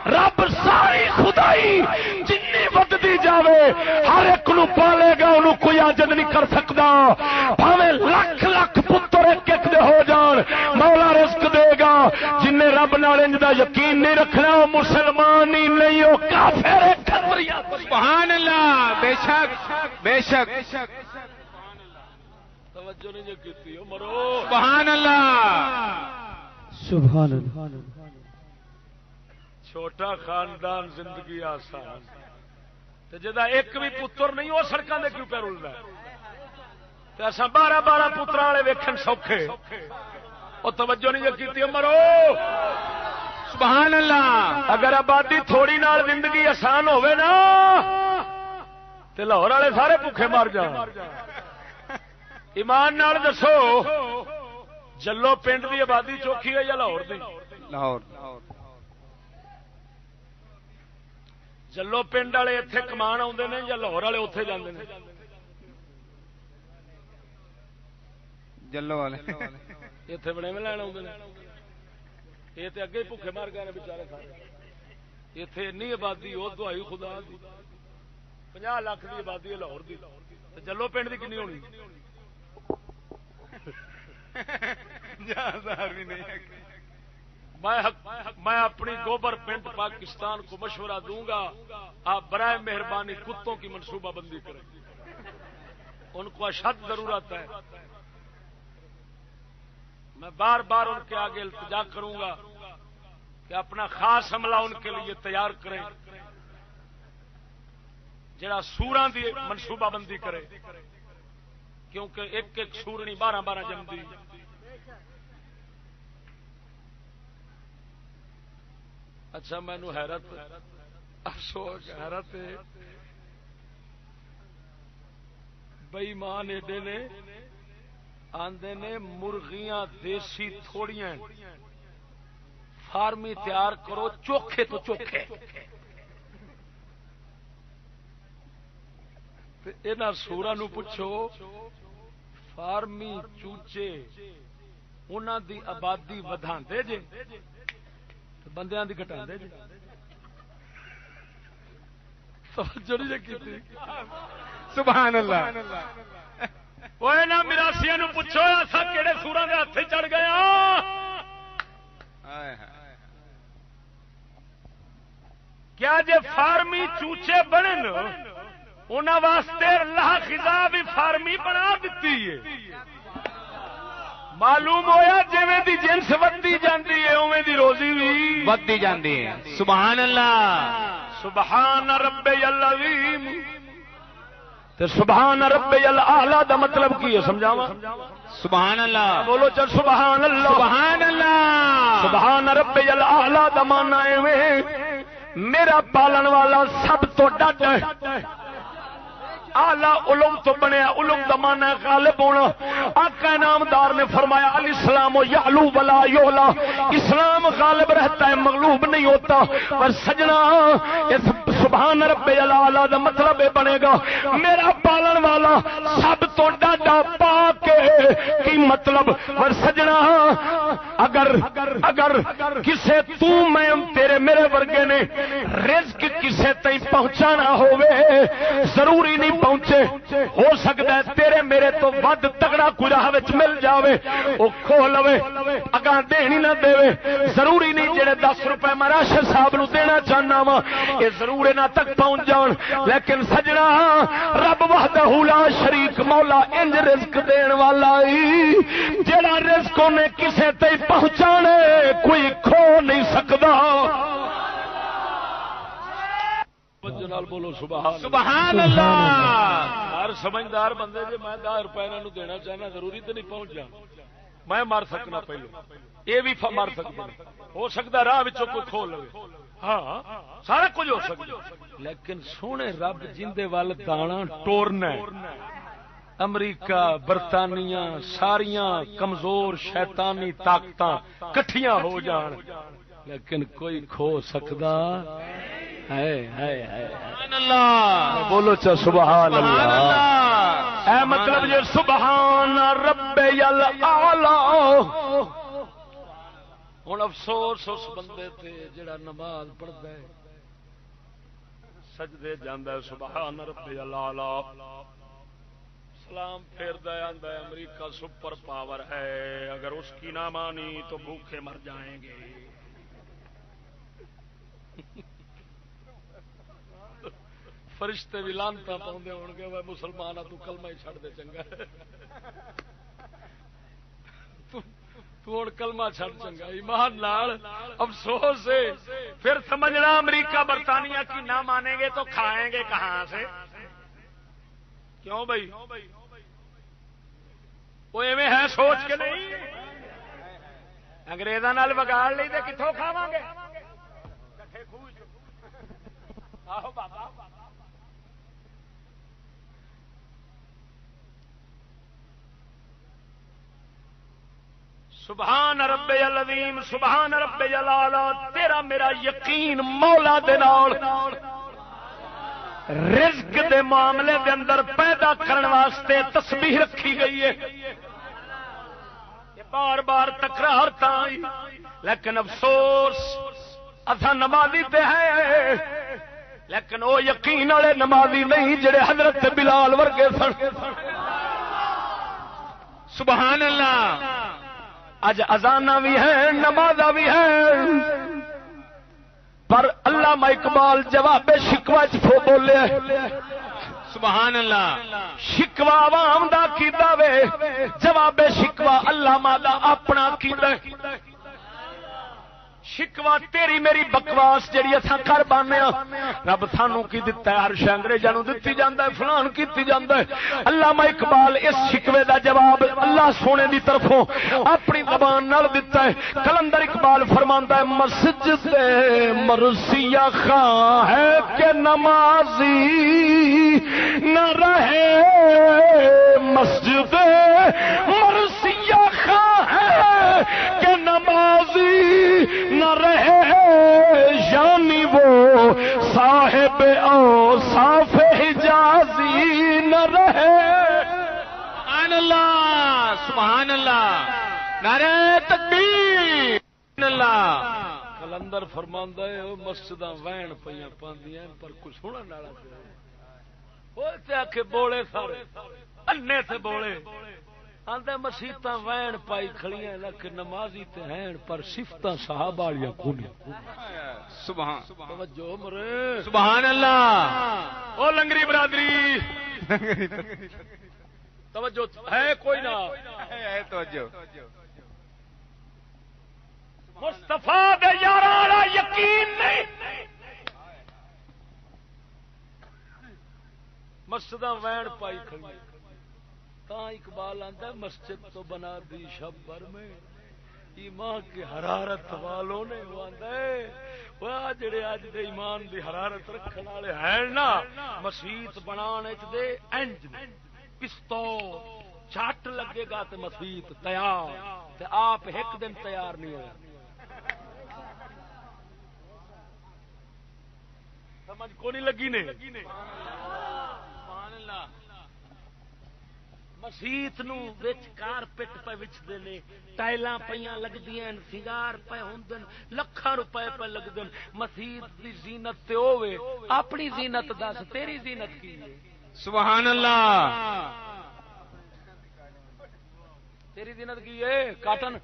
رب ساری خدائی جنی ودتی جاوے ہر ایک نو پالے گا انہوں کوئی عاجز نہیں کر سکتا. بھاویں لکھ لکھ پتر ایک ایک دے ہو جان مولا رزق دے گا. جن رب نال انج دا یقین نہیں رکھنا وہ مسلمان ہی نہیں وہ کافر ہے. سبحان اللہ. بے شک بے شک. توجہ نہیں جو کیتی مرو. سبحان اللہ. سبحان اللہ. چھوٹا خاندان زندگی آسان تے جدا ایک بھی پتر نہیں وہ سڑکاں دے کیوں پہ رلدا تے اساں 12 پتراں والے ویکھن سوکھے. او توجہ نہیں جو کیتی مرو. سبحان اللہ. اگر آبادی تھوڑی نال زندگی آسان ہوے نا تے لاہور والے سارے بھوکے مر جان. ایمان نال دسو جلو پنڈ دی آبادی چوکھی ہے یا لاہور دی؟ لاہور. جلو پنڈ والے اتنے کمان آتے ہیں یا لاہور والے اتنے جاندے نے؟ جلو والے اتنے بڑے میں لین آتے ہیں. یہ تو اگے بھوکے مر گئے بچارے سارے. اتنے این آبادی وہ دہائی خدا دی 50 لاکھ کی آبادی ہے لاہور کی. جلو پنڈ کی کنی ہونی؟ میں اپنی گوبر پنڈ پاکستان کو مشورہ دوں گا آپ برائے مہربانی کتوں کی منصوبہ بندی کریں. ان کو اشد ضرورت ہے. میں بار بار ان کے آگے التجا کروں گا کہ اپنا خاص عملہ ان کے لیے تیار کریں جڑا سوراں دی منصوبہ بندی کرے کیونکہ ایک ایک سورنی 12 جمدی. اچھا مینو حیرت افسوس حیرت بئی مان ایڈے نے آندے نے مرغیاں دیسی تھوڑیاں فارمی تیار کرو چوکھے تو چوکھے. انہاں سوراں نو پوچھو فارمی چوچے انہاں دی آبادی ودھاندے جے بندیاں دی گھٹاندے جے. توجہ نہیں کیتی. سبحان اللہ. اوے نا میراسیاں نو پوچھو اسا کیڑے سوراں دے ہتھ چڑھ گیا کیا جے فارمی چوچے بنن انہاں واسطے اللہ خدا بھی فارمی بنا دیتی ہے. معلوم ہویا جویں دی جنس ودی جاندی ہے اوویں دی روزی بھی ودی جاندی ہے. سبحان اللہ. سبحان ربی العظیم تے سبحان ربی الاعلی دا مطلب کی ہے سمجھاواں؟ سبحان اللہ. بولو چل سبحان اللہ. سبحان اللہ. سبحان ربی الاعلی دا معنی ایویں میرا پالن والا سب تو ڈٹ ہے. آلہ علم تو بنیا علم دا معنی غالب ہونا. آقا انعامدار نے فرمایا الاسلام یعلو ولا یعلا. اسلام غالب رہتا ہے مغلوب نہیں ہوتا. پر سجنا اس سبحان ربی الاعلی دا مطلب یہ بنے گا میرا پالن والا سب تو ڈاڈا پا کے کی مطلب. پر سجنا اگر کسے تو میں تیرے میرے ورگے نے رزق کسے تئیں پہنچانا ہوئے ضروری نہیں پہنچے. ہو سکتا ہے تیرے میرے تو ود تگڑا کوئی راہ وچ مل جاوے او کھو لوے اگاں دینی نہ دے. ضروری نہیں جڑے 10 روپے میں راشد صاحب نو دینا چاہنا وا یہ ضرور نہ تک پہنچ جان. لیکن سجنا رب وحدہ لا شریک مولا انج رزق دین والا جڑا رزق نے کسے تے پہنچانے کوئی کھو نہیں سکدا. نال بولو سبحان اللہ. ہر سمجھدار بندے جی میں 10 روپے انہوں دینا چاہنا ضروری تو نہیں پہنچ جا میں مر سکنا پہلو یہ بھی مر سکتا ہو سکتا راہ کوئی کھول لے. ہاں سارا کچھ ہو سکتا لیکن سونے رب جندے وال دانا ٹورنا. امریکہ برطانیہ ساریاں کمزور شیطانی طاقت کٹھیاں ہو جان لیکن کوئی کھو سکتا سبحان اللہ. بولو چا سبحان اللہ. اے مطلب یہ سبحان ربی الاعلی. ہوں افسوس اس بندے تے جڑا نماز پڑھتا ہے سجدے جاندا ہے سبحان ربی الاعلی سلام پھیردا ہے آندا ہے امریکہ سپر پاور ہے اگر اس کی نہ مانی تو بھوکے مر جائیں گے. فرشتے بھی لانتا پاؤندے ہون گے وہ مسلمان تو کلمہ ہی چھڑ دے چنگا تو کلمہ چھڑ چنگا ایمان نال. افسوس ہے پھر سمجھنا امریکہ برطانیہ کی نہ مانیں گے تو کھائیں گے کہاں سے؟ کیوں بھائی وہ ایویں ہے سوچ کے نہیں انگریزاں نال بگاڑ لی تے کتھوں کھاواں گے؟ آہو بابا سبحان ربی العظیم سبحان ربی الاعلی. تیرا میرا یقین مولا دے نال رزق دے معاملے دے اندر پیدا کرنے واسطے تسبیح رکھی گئی ہے. بار بار تکرار تائی لیکن افسوس اتھا نمازی تے ہے لیکن وہ یقین والے نمازی نہیں جڑے حضرت بلال ورگے سن. سبحان اللہ. اج اذاناں بھی ہیں نمازاں بھی ہیں پر علامہ اقبال جواب شکوہ چ بولے. سبحان اللہ. شکوہ عوام دا کیتا وے جواب شکوہ علامہ دا اپنا کیتا. شکوا تیری میری بکواس جڑی اتھا کر بانے رب سانو کی دتا ہے ہر شے انگریزاں نو دتی جاندا ہے فلان کیتی جاندا ہے. علامہ اقبال اس شکوے دا جواب اللہ سونے دی طرفوں اپنی زبان نال دتا ہے. کلندر اقبال فرماندا ہے مسجد مرثیہ خواہ ہے کہ نمازی نہ رہے مسجد مرثیہ خواہ ہے کہ نمازی نہ رہے یعنی وہ صاحب اوصاف حجازی نہ رہے. سبحان اللہ سبحان اللہ. نعرہ تکبیر. سبحان اللہ. کلندر فرماندا ہے او مسجداں وین پیاں پاندیاں پر کچھ سنن والا تے آکھے بولے سارے انے تے بولے آندے مسیتاں وین پائی کھڑیاں لکھ نمازی تے ہیں پر صفتاں صحابہ والیاں کونی سبحان توجہ مرے سبحان اللہ او لنگری برادری توجہ ہے کوئی نہ ہے توجہ مصطفیٰ دے یاراں والا یقین نہیں مسجداں وین پائی کھڑی تا اقبال آندا مسجد تو بنا دی شب بھر میں ایمان کی حرارت والوں نے وہ آندا ہے وہ جڑے اج دے ایمان دی حرارت رکھن والے ہیں نا مسجد بنانے وچ دے انج پستول چھٹ لگے گا تے مسجد تیار تے آپ ایک دن تیار نہیں ہوئے سمجھ کو نہیں لگی نے مسیت نو وچ کارپٹ پہ وچھدے نے ٹائلاں پیاں لگدیاں سنگار پے ہوندن لکھاں روپے پہ لگدن مسیت دی زینت تے ہوے اپنی زینت دس تیری زینت کی ہے سبحان اللہ تیری زینت کی ہے کاٹن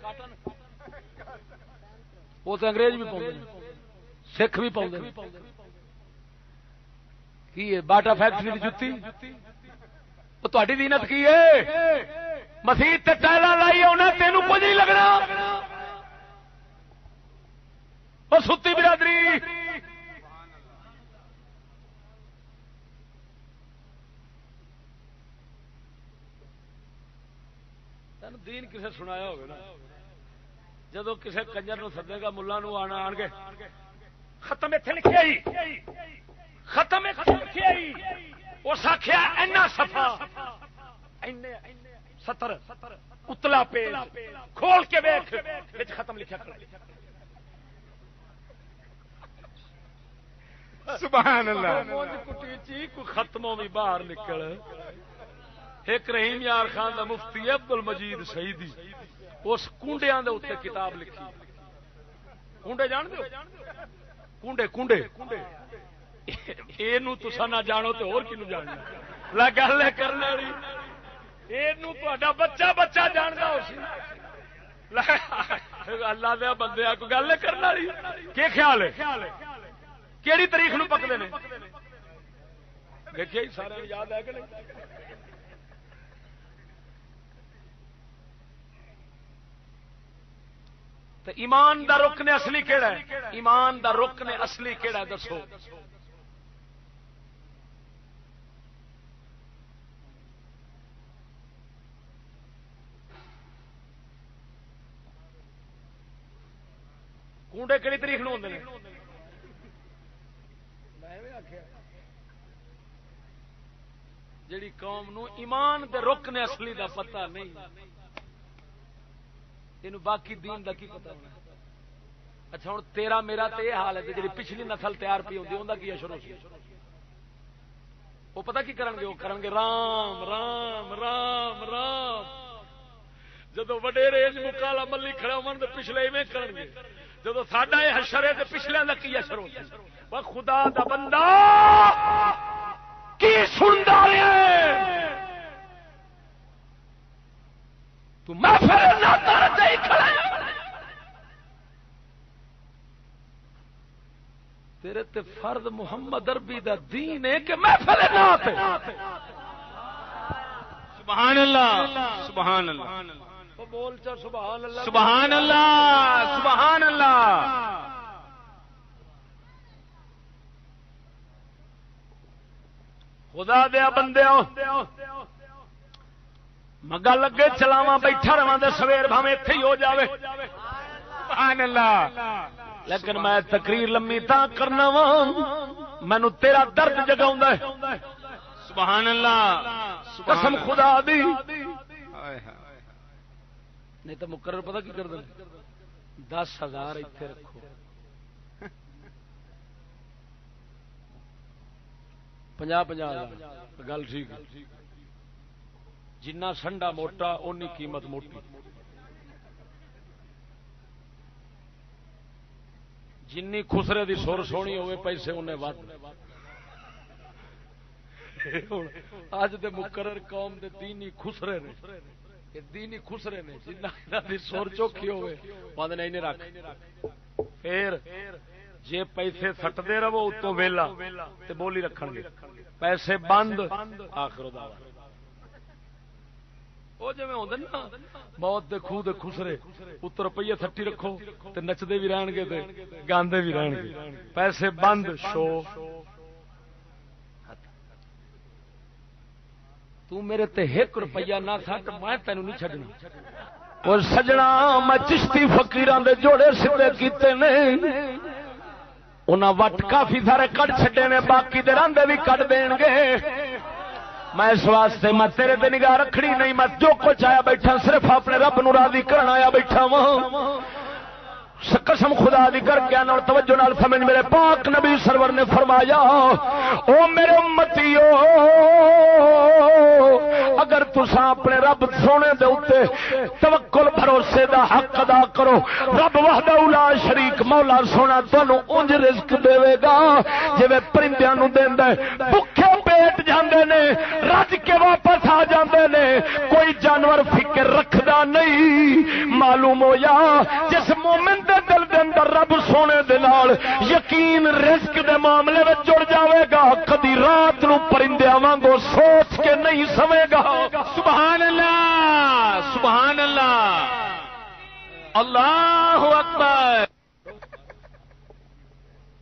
وہ تے انگریز بھی پاؤندے سکھ بھی پاؤندے کی ہے باٹا فیکٹری دی جُتی وہ تہاڈی زینت کی ہے مسیت تے ٹائلاں لائی انہاں تینوں کچھ نہیں لگنا او ستی برادری تین دین کسے سنایا ہوگا نا جدو کسے کنجر نو سدے گا ملا نو آنا آن کے ختم اتنے لکھے آئی ختم لکھے آئی اس آخیا اینا صفا ستر اتلا پیج کھول کے ویکھ وچ ختم لکھا سبحان اللہ کٹی چی کوئی ختموں بھی باہر نکل ایک رحیم یار خان دا مفتی عبد المجید سعیدی اس کنڈیاں دے اوتے کتاب لکھی کنڈے جان دے کنڈے کنڈے اینو تساں نہ جانو تے اور کینو جاننا لا گل کرنے والی اینو تہاڈا بچہ بچہ جاندا ہو سی اللہ دے بندے کو گل کرنے والی کی خیال ہے کیڑی تاریخ نو پکدے نے دیکھیے سارے یاد ہے کہ نہیں تو ایمان دا رکن اصلی کیڑا ہے ایمان دا رکن اصلی کیڑا ہے دسو کنڈے کہڑی تاریخ نو ہوندے نے جیڑی قوم نو ایمان دے رکن اصلی دا پتہ نہیں یہ باقی دین دا کی پتہ ہونا اچھا ہوں تیرا میرا تے یہ حال ہے جی پچھلی نسل تیار پی ہوتی انہوں کی شروع سی وہ پتہ کی کرن گے وہ کرن گے رام رام رام رام جدو وڈیرے مکالا ملی کھڑا ہون تے پچھلے ایویں کرن گے جدو ساڈا یہ حشر ہے تے پچھلے دا کی شروع سی وہ خدا دا بندہ کی سندا ہے تو محفل نہ درجے کھڑا تیرے تے فرد محمد عربی دا دین ہے کہ محفل نہ تے سبحان اللہ سبحان اللہ وہ بول چا سبحان اللہ سبحان اللہ سبحان اللہ خدا دیا بندیاں مگا لگے چلاواں بیٹھا رہواں تے سویر بھاویں ایتھے ہی ہو جاوے سبحان اللہ لیکن میں تقریر لمبی تا کرنا وا مینوں تیرا درد جگاوندا ہے سبحان اللہ قسم خدا دی ہائے ہائے نہیں تو مقرر پتہ کی کر دیں 10,000 ایتھے رکھو 50,000 گل ٹھیک ہے جنہ سنڈا موٹا اونی قیمت موٹی جنی خسرے دی سر سونی ہوئے پیسے انہیں ود اج دے مقرر قوم دے دینی خسرے نے دینی خسرے نے جنہ دی سور چوکھی ہوئے پاندے نہیں رکھ پھر جے پیسے سٹدے رہو اتوں ویلا تے بولی رکھن گے پیسے بند آخر دعوا وہ جی ہوندے نا موت دے خوہ دے خسرے اتر روپیے تھٹی رکھو تے نچدے بھی رہن گے تے گاندے بھی رہن گے پیسے بند شو تو میرے تے 1 روپیہ نہ سٹ میں تینوں نہیں چھڈنا اور سجنا میں چشتی فقیراں دے جوڑے سیدھے کیتے نے انہاں وٹ کافی سارے کٹ چھڈے نے باقی دے راندے بھی کٹ دین گے میں اس واسطے میں تیرے تے نگاہ رکھنی نہیں میں جو کچھ آیا بیٹھا صرف اپنے رب نو راضی کرنا آیا بیٹھا ہوں قسم خدا دی کر کے اور توجہ نال سمجھ میرے پاک نبی سرور نے فرمایا او میرے امتیو اگر تساں اپنے رب سونے دے اوتے توکل بھروسے دا حق ادا کرو رب وحدہ لا شریک مولا سونا تانوں اونج رزق دے گا جویں پرندیاں نوں دیندا ہے بھکھے پیٹ جاندے نے رج کے واپس آ جاندے نے کوئی جانور فکر رکھدا نہیں معلوم ہویا جس مومن دل دے اندر رب سونے دے نال یقین رزق دے معاملے میں جڑ جاوے گا کدی رات نو پرندیاں وانگو سوچ کے نہیں سوے گا سبحان اللہ سبحان اللہ اللہ اکبر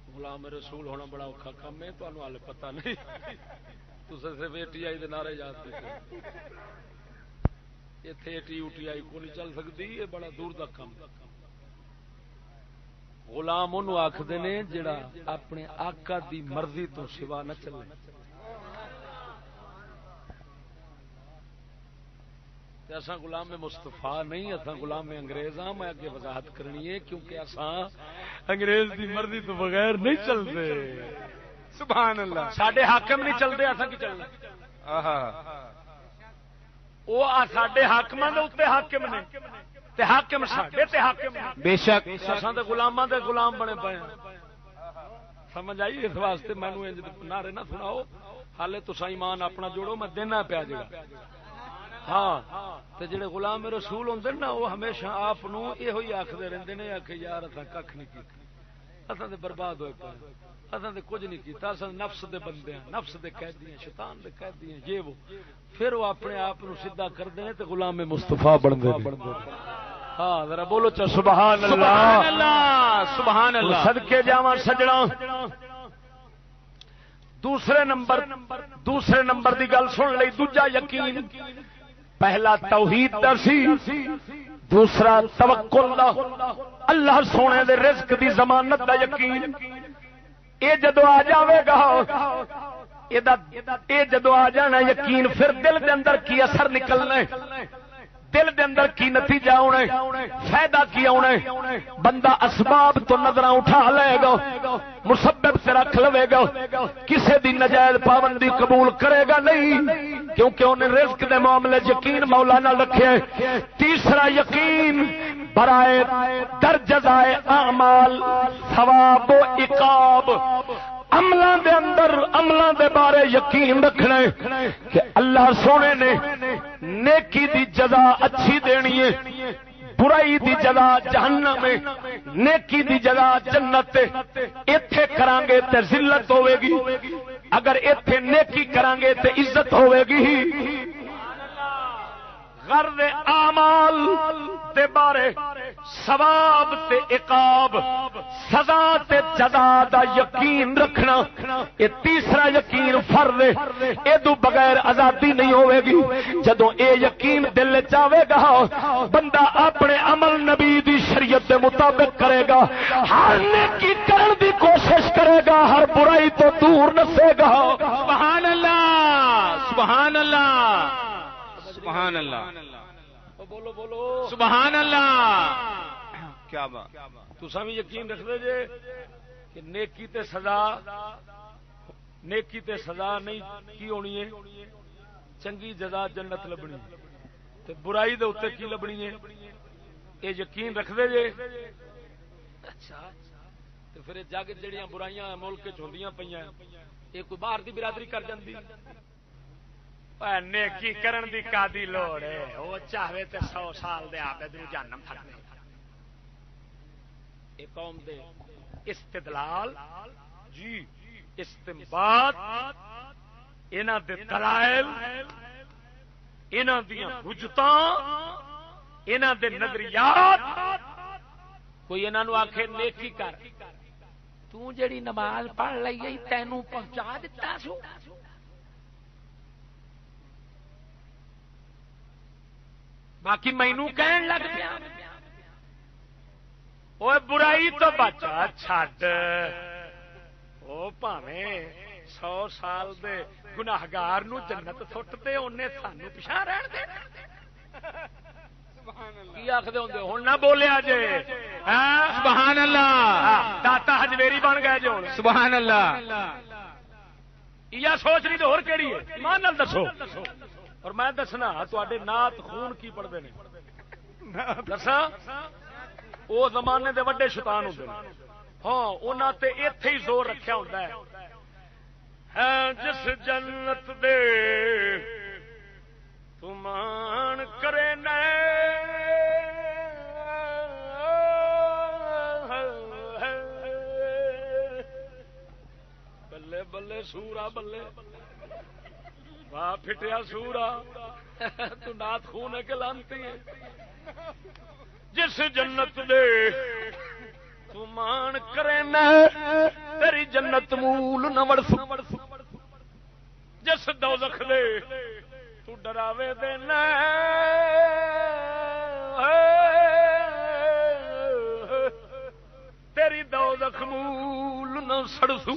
غلام رسول ہونا بڑا اوکھا کام ہے تانوں حال پتہ نہیں تسے صرف ATI دے نعرے یاد رکھو ایتھے ATI کو نہیں چل سکتی یہ بڑا دور دا کام غلام انہوں آکھدے نے جڑا اپنے آقا دی مرضی تو سوا نہ چلے ایسا غلام مصطفیٰ نہیں ایسا غلام انگریز ہاں میں آگے وضاحت کرنی ہے کیونکہ ایسا انگریز دی مرضی تو بغیر نہیں چلتے سبحان اللہ ساڈے حاکم نہیں چلتے ایسا کی چلنا وہ ساڈے حاکماں دے اوتے حاکم نے تے حاکم ساڈے تے حاکم بے شک اساں تے غلاماں دے غلام بنے پئے سمجھ آئی اس واسطے مینوں انج نعرے نہ سناؤ حالے تساں ایمان اپنا جوڑو میں دینا پیا جڑا ہاں تے جڑے غلام رسول ہوندے نا وہ ہمیشہ آپ نو ایہو ہی آکھدے رہندے نے کہ یار اساں ککھ نہیں کیتا اساں تے برباد ہوئے پئے اساں تے کچھ نہیں کیتا اساں نفس دے بندے ہیں نفس دے قیدی ہیں شیطان دے قیدی ہیں یہ وہ پھر وہ اپنے آپ نو سیدھا کردے ہیں تے غلام مصطفیٰ بندے ہاں ذرا بولو چا سبحان اللہ سبحان اللہ صدقے جاواں سجنا دوسرے نمبر دی گل سن لئی دوجا یقین پہلا توحید دا سی دوسرا توکل دا اللہ سونے دے رزق دی ضمانت دا یقین اے جدو آ جاوے گا اے جدو آ جانا یقین پھر دل دے اندر کی اثر نکلنا ہے دل دے اندر کی نتیجہ آنا ہے فائدہ کی آنا ہے بندہ اسباب تو نظراں اٹھا لے گا مسبب سے رکھ لے گا کسی دی نجائز پابندی قبول کرے گا نہیں کیونکہ انہیں رزق دے معاملے یقین مولا نہ رکھے تیسرا یقین برائے در جزائے اعمال ثواب و عقاب عملاں دے اندر عملاں دے بارے یقین رکھنا ہے کہ اللہ سونے نے نیکی دی جزا اچھی دینی ہے برائی دی جزا جہنم ہے نیکی دی جزا جنت ہے ایتھے کران گے تے ذلت ہوے گی اگر ایتھے نیکی کران گے تے عزت ہوے گی غرض اعمال دے بارے ثواب تے عقاب سزا تے جزا دا یقین رکھنا یہ تیسرا یقین فرض ہے اے دو بغیر آزادی نہیں ہوے گی جدوں اے یقین دل وچ آوے گا بندہ اپنے عمل نبی دی شریعت دے مطابق کرے گا ہر نیکی کرن دی کوشش کرے گا ہر برائی تو دور نسے گا سبحان اللہ سبحان اللہ سبحان اللہ بولو بولو سبحان اللہ کیا بات تساں بھی یقین رکھ دے جے کہ نیکی تے سزا نہیں کی ہونی ہے چنگی جزا جنت لبنی تے برائی دے اوتے کی لبنی ہے اے یقین رکھ دے جے اچھا تے پھر جگ جڑیاں برائیاں ملک وچ ہوندیاں پیاں اے کوئی باہر دی برادری کر جاندی نیکی کرن دی کادی لوڑ ہے، وہ چاہے تے 100 سال دے عابد نوں جہنم تھک دے۔ اے قوم دے استدلال جی استنباط، انہاں دے دلائل، انہاں دیاں حجتاں، انہاں دے نظریات، کوئی انہاں نوں آکھے نیکی کر، تو جڑی نماز پڑھ لئی تینوں پہنچا دتا سو، باقی مینوں کہن لگ پیا اوے برائی تو بچا چھڈ، او بھاویں 100 سال دے گناہگار نو جنت سٹ دے، انہیں سانو پچھا رہن دے۔ کی آخدے ہوندے ہن نہ بولیا جے، سبحان اللہ، داتا حجویری بن گئے جو، سبحان اللہ۔ یہ سوچ نہیں تو اور کیڑی ہے؟ ایمان نال دسو۔ اور میں دسنا تواڈے نات خون کی پڑھتے ہیں، دساں وہ زمانے دے وڈے شیطان ہوندے نے، ہاں انہاں تے ایتھے ہی زور رکھیا ہوندا ہے، جس جنت دے تمان کرے نہ بلے بلے سورا بلے، واہ پھٹیا سورا، تو نات خون ہے کہ لانتی ہے؟ جس جنت دے تو مان کرے نہ تیری جنت مول نہ وڑسو، جس دوزخ دے تو ڈراوے دے نہ تیری دوزخ مول نہ سڑسو۔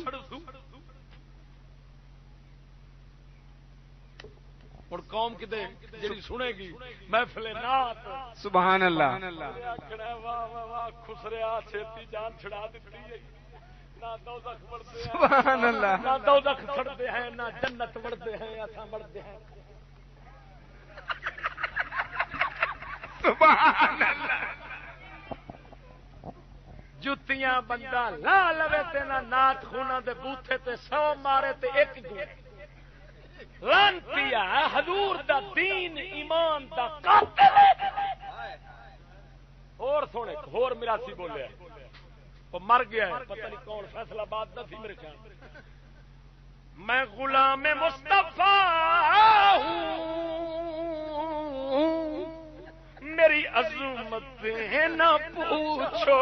اور قوم کدے جڑی سنے گی محفل نات، سبحان اللہ، واہ واہ واہ خسریا چھتی جان چھڑا دیتی ہے، نہ دوزخ بڑھتے ہیں، سبحان اللہ، نہ دوزخ چڑھتے ہیں، نہ جنت بڑھتے ہیں، ایسا بڑھتے ہیں۔ سبحان اللہ، جتیاں بندہ لا لوے تے نہ نات خونا دے بوتھے تے 100 مارے تے ایک گونے لانتیا حضور دا دین ایمان دا قاتل ہے۔ اور سونے اور میراسی بولیا وہ مر گیا ہے، پتہ نہیں کون، فیصلہ آباد نہ تھی میرے خیال میں غلام مصطفیٰ ہوں، میری عظمت ہے نہ پوچھو،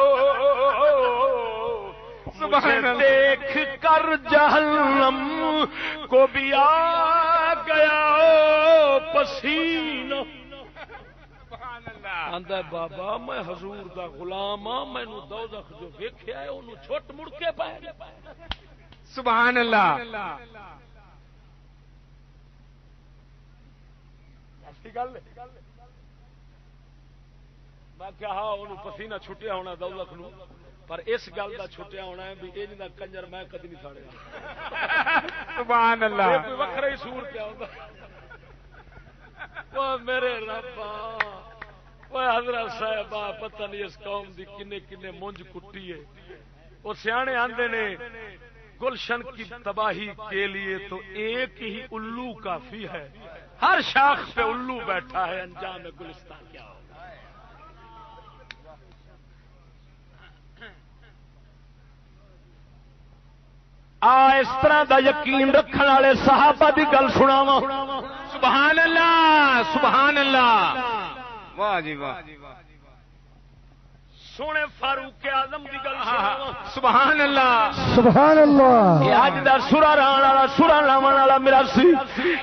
دیکھ کر جہنم کو بھی آ گیا پسینہ۔ آندا بابا میں حضور دا غلام ہاں، مینوں دوزخ جو ویکھیا ہے اونوں چھٹ مڑ کے پائے۔ سبحان اللہ، ایسی گل میں کہا ہاں انہوں پسینہ چھٹیا ہونا دوزخ نو، پر اس گل کا چھٹیا ہونا ہے بھی یہ کنجر میں کدی نہیں ساڑیا۔ سبحان اللہ، کوئی وکھرا ہی سور پیا ہوتا۔ وہ میرے ربا، وہ حضرت صاحبہ پتہ نہیں اس قوم دی کنے کنے مونج کٹی ہے۔ وہ سیانے آندے نے گلشن کی تباہی کے لیے تو ایک ہی الو کافی ہے، ہر شاخ پہ الو بیٹھا ہے، انجام گلستان کیا ہو۔ اس طرح دا یقین رکھنے والے صحابہ دی گل سناواں۔ سبحان اللہ، سبحان اللہ، واہ جی واہ، سونے فاروق اعظم دی گل سناواں۔ سبحان اللہ، سبحان اللہ۔ یہ اج دا سورا ران والا، سورا لاون والا میرا سی،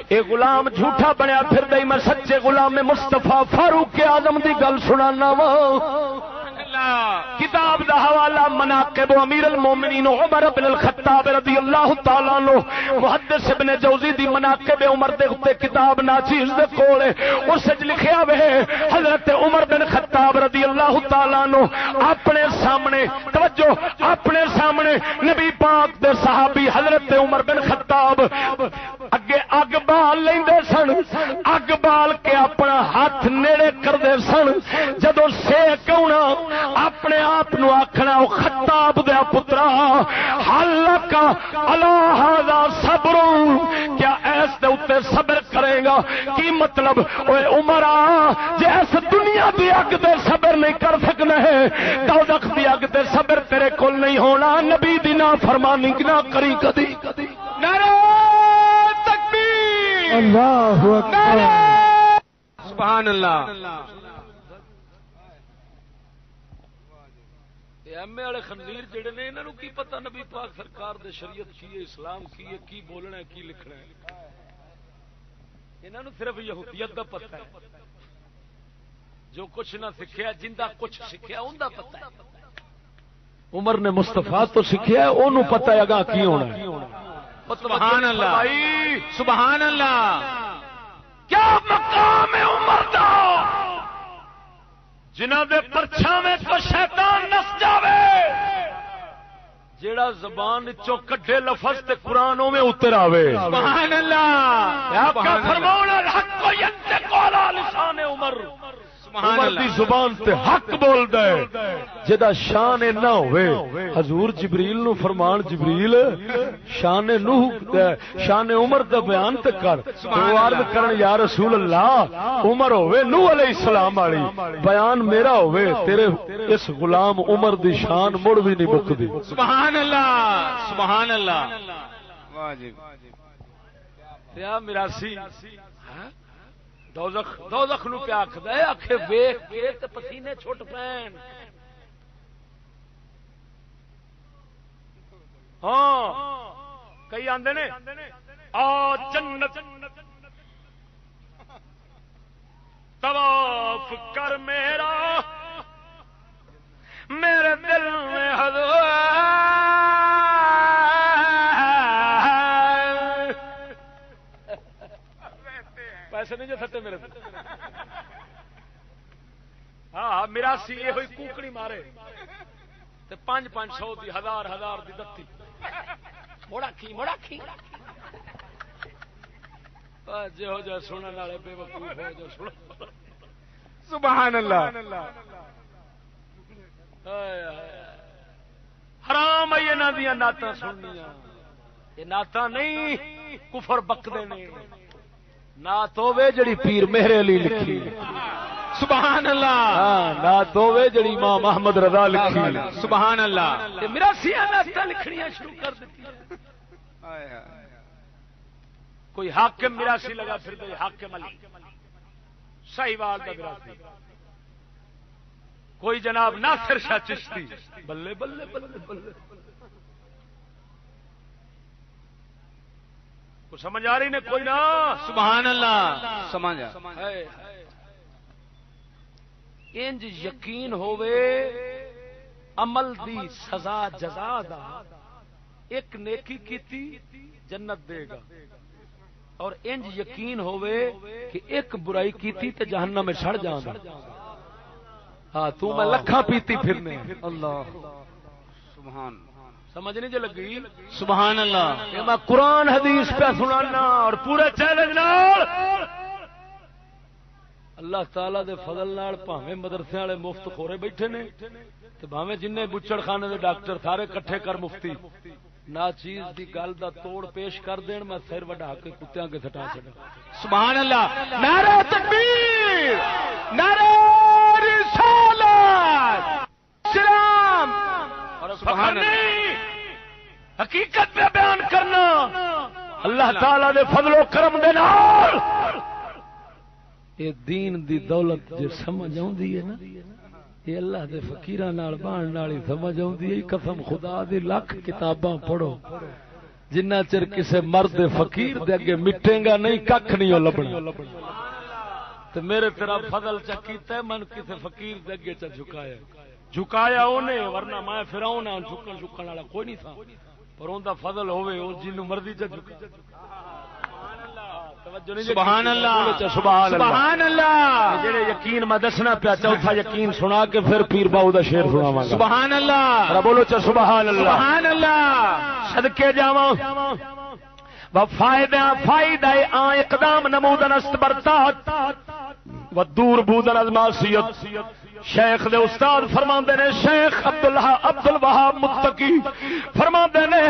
اے غلام جھوٹا بنیا پھر دئی، میں سچے غلام مصطفیٰ فاروق اعظم دی گل سنانا وا۔ کتاب دا حوالہ مناقب امیر المومنین عمر بن الخطاب رضی اللہ تعالی عنہ، محدث ابن جوزی دی مناقب عمر دے تے کتاب ناچیز دے کول اس وچ لکھیا ہوئے حضرت عمر بن خطاب رضی اللہ تعالی عنہ اپنے سامنے، توجہ، اپنے سامنے نبی پاک دے صحابی حضرت عمر بن خطاب اگے اگ بال لیندے سن، اگ بال کے اپنا ہاتھ نیڑے کردے سن، جدوں سیک آنا اپنے آپ نو آخنا او خطاب دیا پترا حلق علی ھذا صبر، کیا اے اس دے اوتے صبر کرے گا کی مطلب اوے عمرا جے اس دنیا دی اگ تے صبر نہیں کر سکنا ہے دوزخ دی اگ تے صبر تیرے کول نہیں ہونا نبی دی نافرمانی نہ کری کدی نعرہ تکبیر اللہ اکبر سبحان اللہ ایم اے والے خنزیر جڑے نے انہاں نوں کی پتہ نبی پاک سرکار دے شریعت کی ہے اسلام کی ہے کی بولنا ہے کی لکھنا ہے انہاں نوں صرف یہودیت دا پتہ ہے جو کچھ نہ سکھیا جندا کچھ سکھیا اوندا پتہ ہے عمر نے مصطفیٰ تو سکھیا ہے اونوں پتہ ہے اگاں کی ہونا ہے سبحان اللہ سبحان اللہ کیا مقام ہے عمر دا جنہاں دے پرچھاویں تو شیطان نس جاوے جیڑا زبان چوں کڈے لفظ تے قرآنوں میں اتر آوے سبحان اللہ آقا فرماؤنا الحق کو ینطق علی لسان عمر عمر دی زبان تے حق بول دے جدا شان نہ ہوئے حضور جبریل نو فرمان جبریل شان نوح شان عمر دا بیان تے کر تو عرض کرن یا رسول اللہ عمر ہوئے نوح علیہ السلام والی بیان میرا ہوئے تیرے اس غلام عمر دی شان مڑ بھی نہیں مکدی سبحان اللہ سبحان اللہ واجب یا میراسی دوزخ نو پیا آکھدا ہے آکھے ویکھ کے تے پسینے چھٹ پین ہاں کئی آندے نے آ جنت طواف کر میرا میرے دل میں حضور پیسے نہیں جو ستے میرے ہاں میرا سی یہ ہوئی کوکڑی مارے تے 500 دی 1000 دی دتی موڑا کھی جو جو سنن والے بے وقوف ہو جو سن سبحان اللہ حرام ہے انہاں دیاں نعتاں سننیاں یہ نعتاں نہیں کفر بکدے نے نعت ہوے جڑی پیر مہر علی لکھی سبحان اللہ ہاں نعت ہوے جڑی امام احمد رضا لکھی سبحان اللہ میرا سیاہ نعتاں لکھنیاں شروع کر دیتی کوئی حاکم میراسی لگا پھر دے حاکم علی صحیحوال دا میراسی کوئی جناب ناصر شاہ چشتی بلے بلے بلے بلے کو سمجھ آ رہی نے کوئی نہ سبحان اللہ سمجھا انج یقین ہووے عمل دی سزا جزا دا ایک نیکی کیتی جنت دے گا اور انج یقین ہووے کہ ایک برائی کیتی تے جہنم میں سڑ جانا ہاں تو میں لکھاں پیتی پھرنے اللہ سبحان سمجھ نہیں جو لگی سبحان اللہ یہ میں قرآن حدیث پہ سنانا اور پورے چیلنج نال اللہ تعالی دے فضل نال بھاویں مدرسے والے مفت خورے بیٹھے نے تے بھاویں جننے بچڑ خانے دے ڈاکٹر سارے کٹھے کر مفتی نا چیز دی گل دا توڑ پیش کر دین میں سر وڈا کے کتیاں کے سٹا چھڑا سبحان اللہ نعرہ تکبیر نعرہ رسالت سلام اور سبحان اللہ حقیقت پہ بیان کرنا اللہ تعالی دے فضل و کرم دے نال یہ دین دی دولت جو سمجھ آؤندی ہے نا یہ اللہ دے فقیراں نال بان نال ہی سمجھ آؤندی ہے قسم خدا دی لاکھ کتاباں پڑھو جنہ چر کسے مرد فقیر دے اگے مٹے گا نہیں ککھ نہیں لبنا تے میرے تیرا فضل چا کیتا ہے من کسے فقیر دے اگے چا جھکایا اونے ورنہ میں فرعون ہاں جھکن والا کوئی نہیں تھا پر اوندا فضل ہوے او جنوں مرضی چا جھکا سبحان اللہ سبحان اللہ جڑے یقین میں دسنا پیا چوتھا یقین سنا کے پھر پیر باؤ دا شعر سناواں گا سبحان اللہ بولو چا سبحان اللہ سبحان اللہ صدقے جاواں و فائدہ اقدام نمودن است برتات و دور بودن از معصیت شیخ دے استاد فرماندے نے شیخ عبد الوہاب متقی فرماندے نے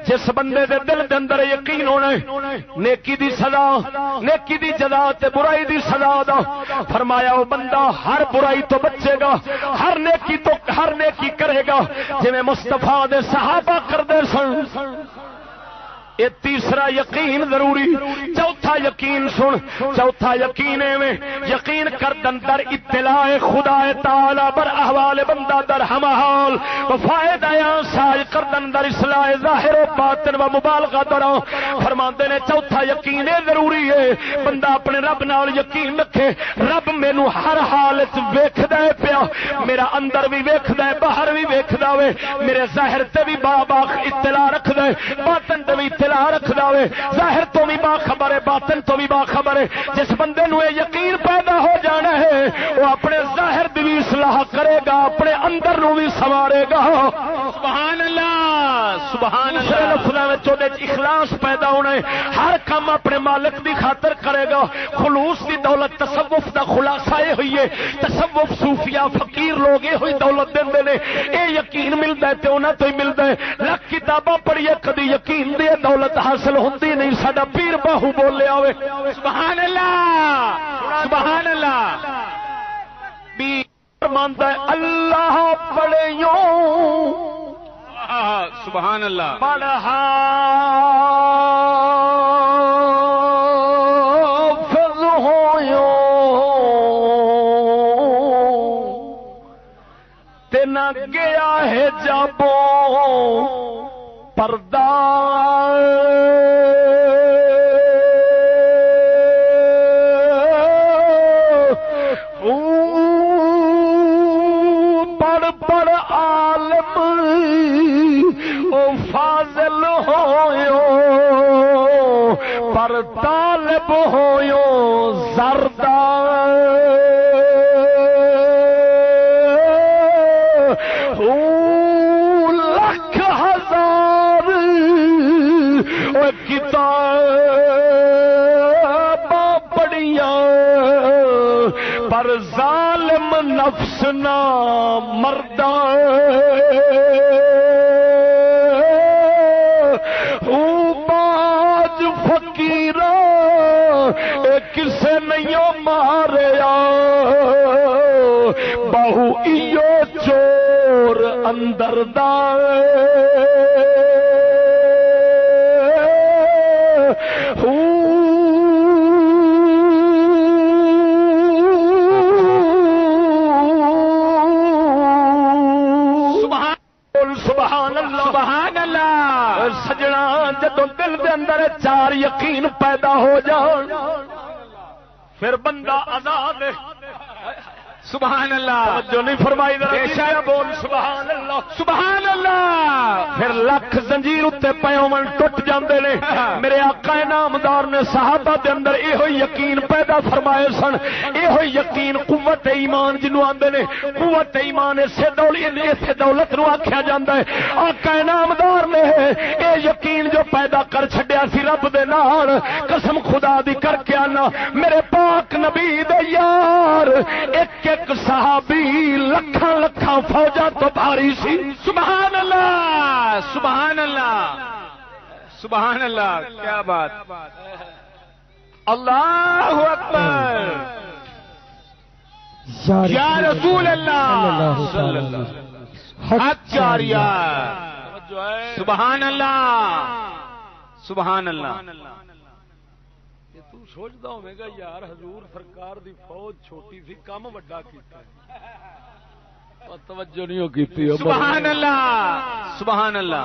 جس بندے دے دل دے اندر یقین ہونا نیکی دی سزا نیکی دی جزا تے برائی دی سزا دا فرمایا وہ بندہ ہر برائی تو بچے گا ہر نیکی کرے گا جویں مصطفیٰ دے صحابہ کردے سن. یہ تیسرا یقین ضروری. چوتھا یقین سن چوتھا یقین میں یقین کر در اطلاع خدا تعالی بر احوال بندہ در ہم حال و فائدہ ساج کردن در اصلاح ظاہر و باطن و مبالغہ در. فرماندے نے چوتھا یقین ضروری ہے بندہ اپنے رب نال یقین رکھے رب مینوں ہر حال وچ ویکھدا ہے پیا میرا اندر بھی ویکھدا ہے باہر بھی ویکھدا وے میرے ظاہر تے بھی باخ اطلاع رکھدا ہے باطن تے بھی رکھدا ہوئے ظاہر تو بھی باخبر ہے باطن تو بھی باخبر ہے. جس بندے نو یہ یقین پیدا ہو جانا ہے وہ اپنے ظاہر دی بھی اصلاح کرے گا اپنے اندر نو بھی سنوارے گا. سبحان اللہ سبحان اللہ. لفظاں وچ اودے اخلاص پیدا ہونا ہے ہر کام اپنے مالک دی خاطر کرے گا. خلوص دی دولت تصوف دا خلاصہ یہ ہوئی ہے تصوف صوفیاء فقیر لوگ یہ ہوئی دولت دیندے نے اے یقین ملدا ہے تے انہاں تو ہی ملدا ہے. لاکھ کتاباں پڑھیے کدی یقین دی دولت حاصل ہوندی نہیں. ساڈا پیر باہو بولیا ہوئے سبحان اللہ سبحان اللہ. فرماندا ہے اللہ پڑھیو سبحان اللہ پڑھا فض ہویو تے نہ گیا ہے جابو پردہ پڑھ عالم او فاضل ہویو پر طالب ہویو زردہ پر ظالم نفس نہ مردہ باج فقیرہ کسے نہیں ماریا بہو ایو چور اندر دا سجنا جدوں دل دے اندر چار یقین پیدا ہو جان پھر بندہ آزاد ہے. سبحان اللہ جو نہیں فرمائی ذرا بول سبحان اللہ سبحان اللہ. پھر لکھ زنجیر اتنے پیومن ٹوٹ جاندے نے. میرے آقا انعامدار نے صحابہ دے اندر یہ یقین پیدا فرمائے سن. یہ یقین قوت ایمان جنوں آندے نے قوت ایمان اسے دولت نو آکھیا جاندا ہے. آقا انعامدار نے یہ یقین جو پیدا کر چھڈیا سی رب دے نال قسم خدا دی کر کے آنا میرے پاک نبی دے یار ایک ایک صحابی لکھاں لکھاں فوجاں تو بھاری سی. سبحان اللہ سبحان اللہ سبحان اللہ. کیا بات. اللہ اکبر یا رسول اللہ صلی اللہ حق جاریہ. سبحان اللہ سبحان اللہ. تو سوچتا ہوے گا یار حضور سرکار دی فوج چھوٹی سی کم وڈا کیتا توجہ نہیں ہو کیتی. سبحان اللہ سبحان اللہ.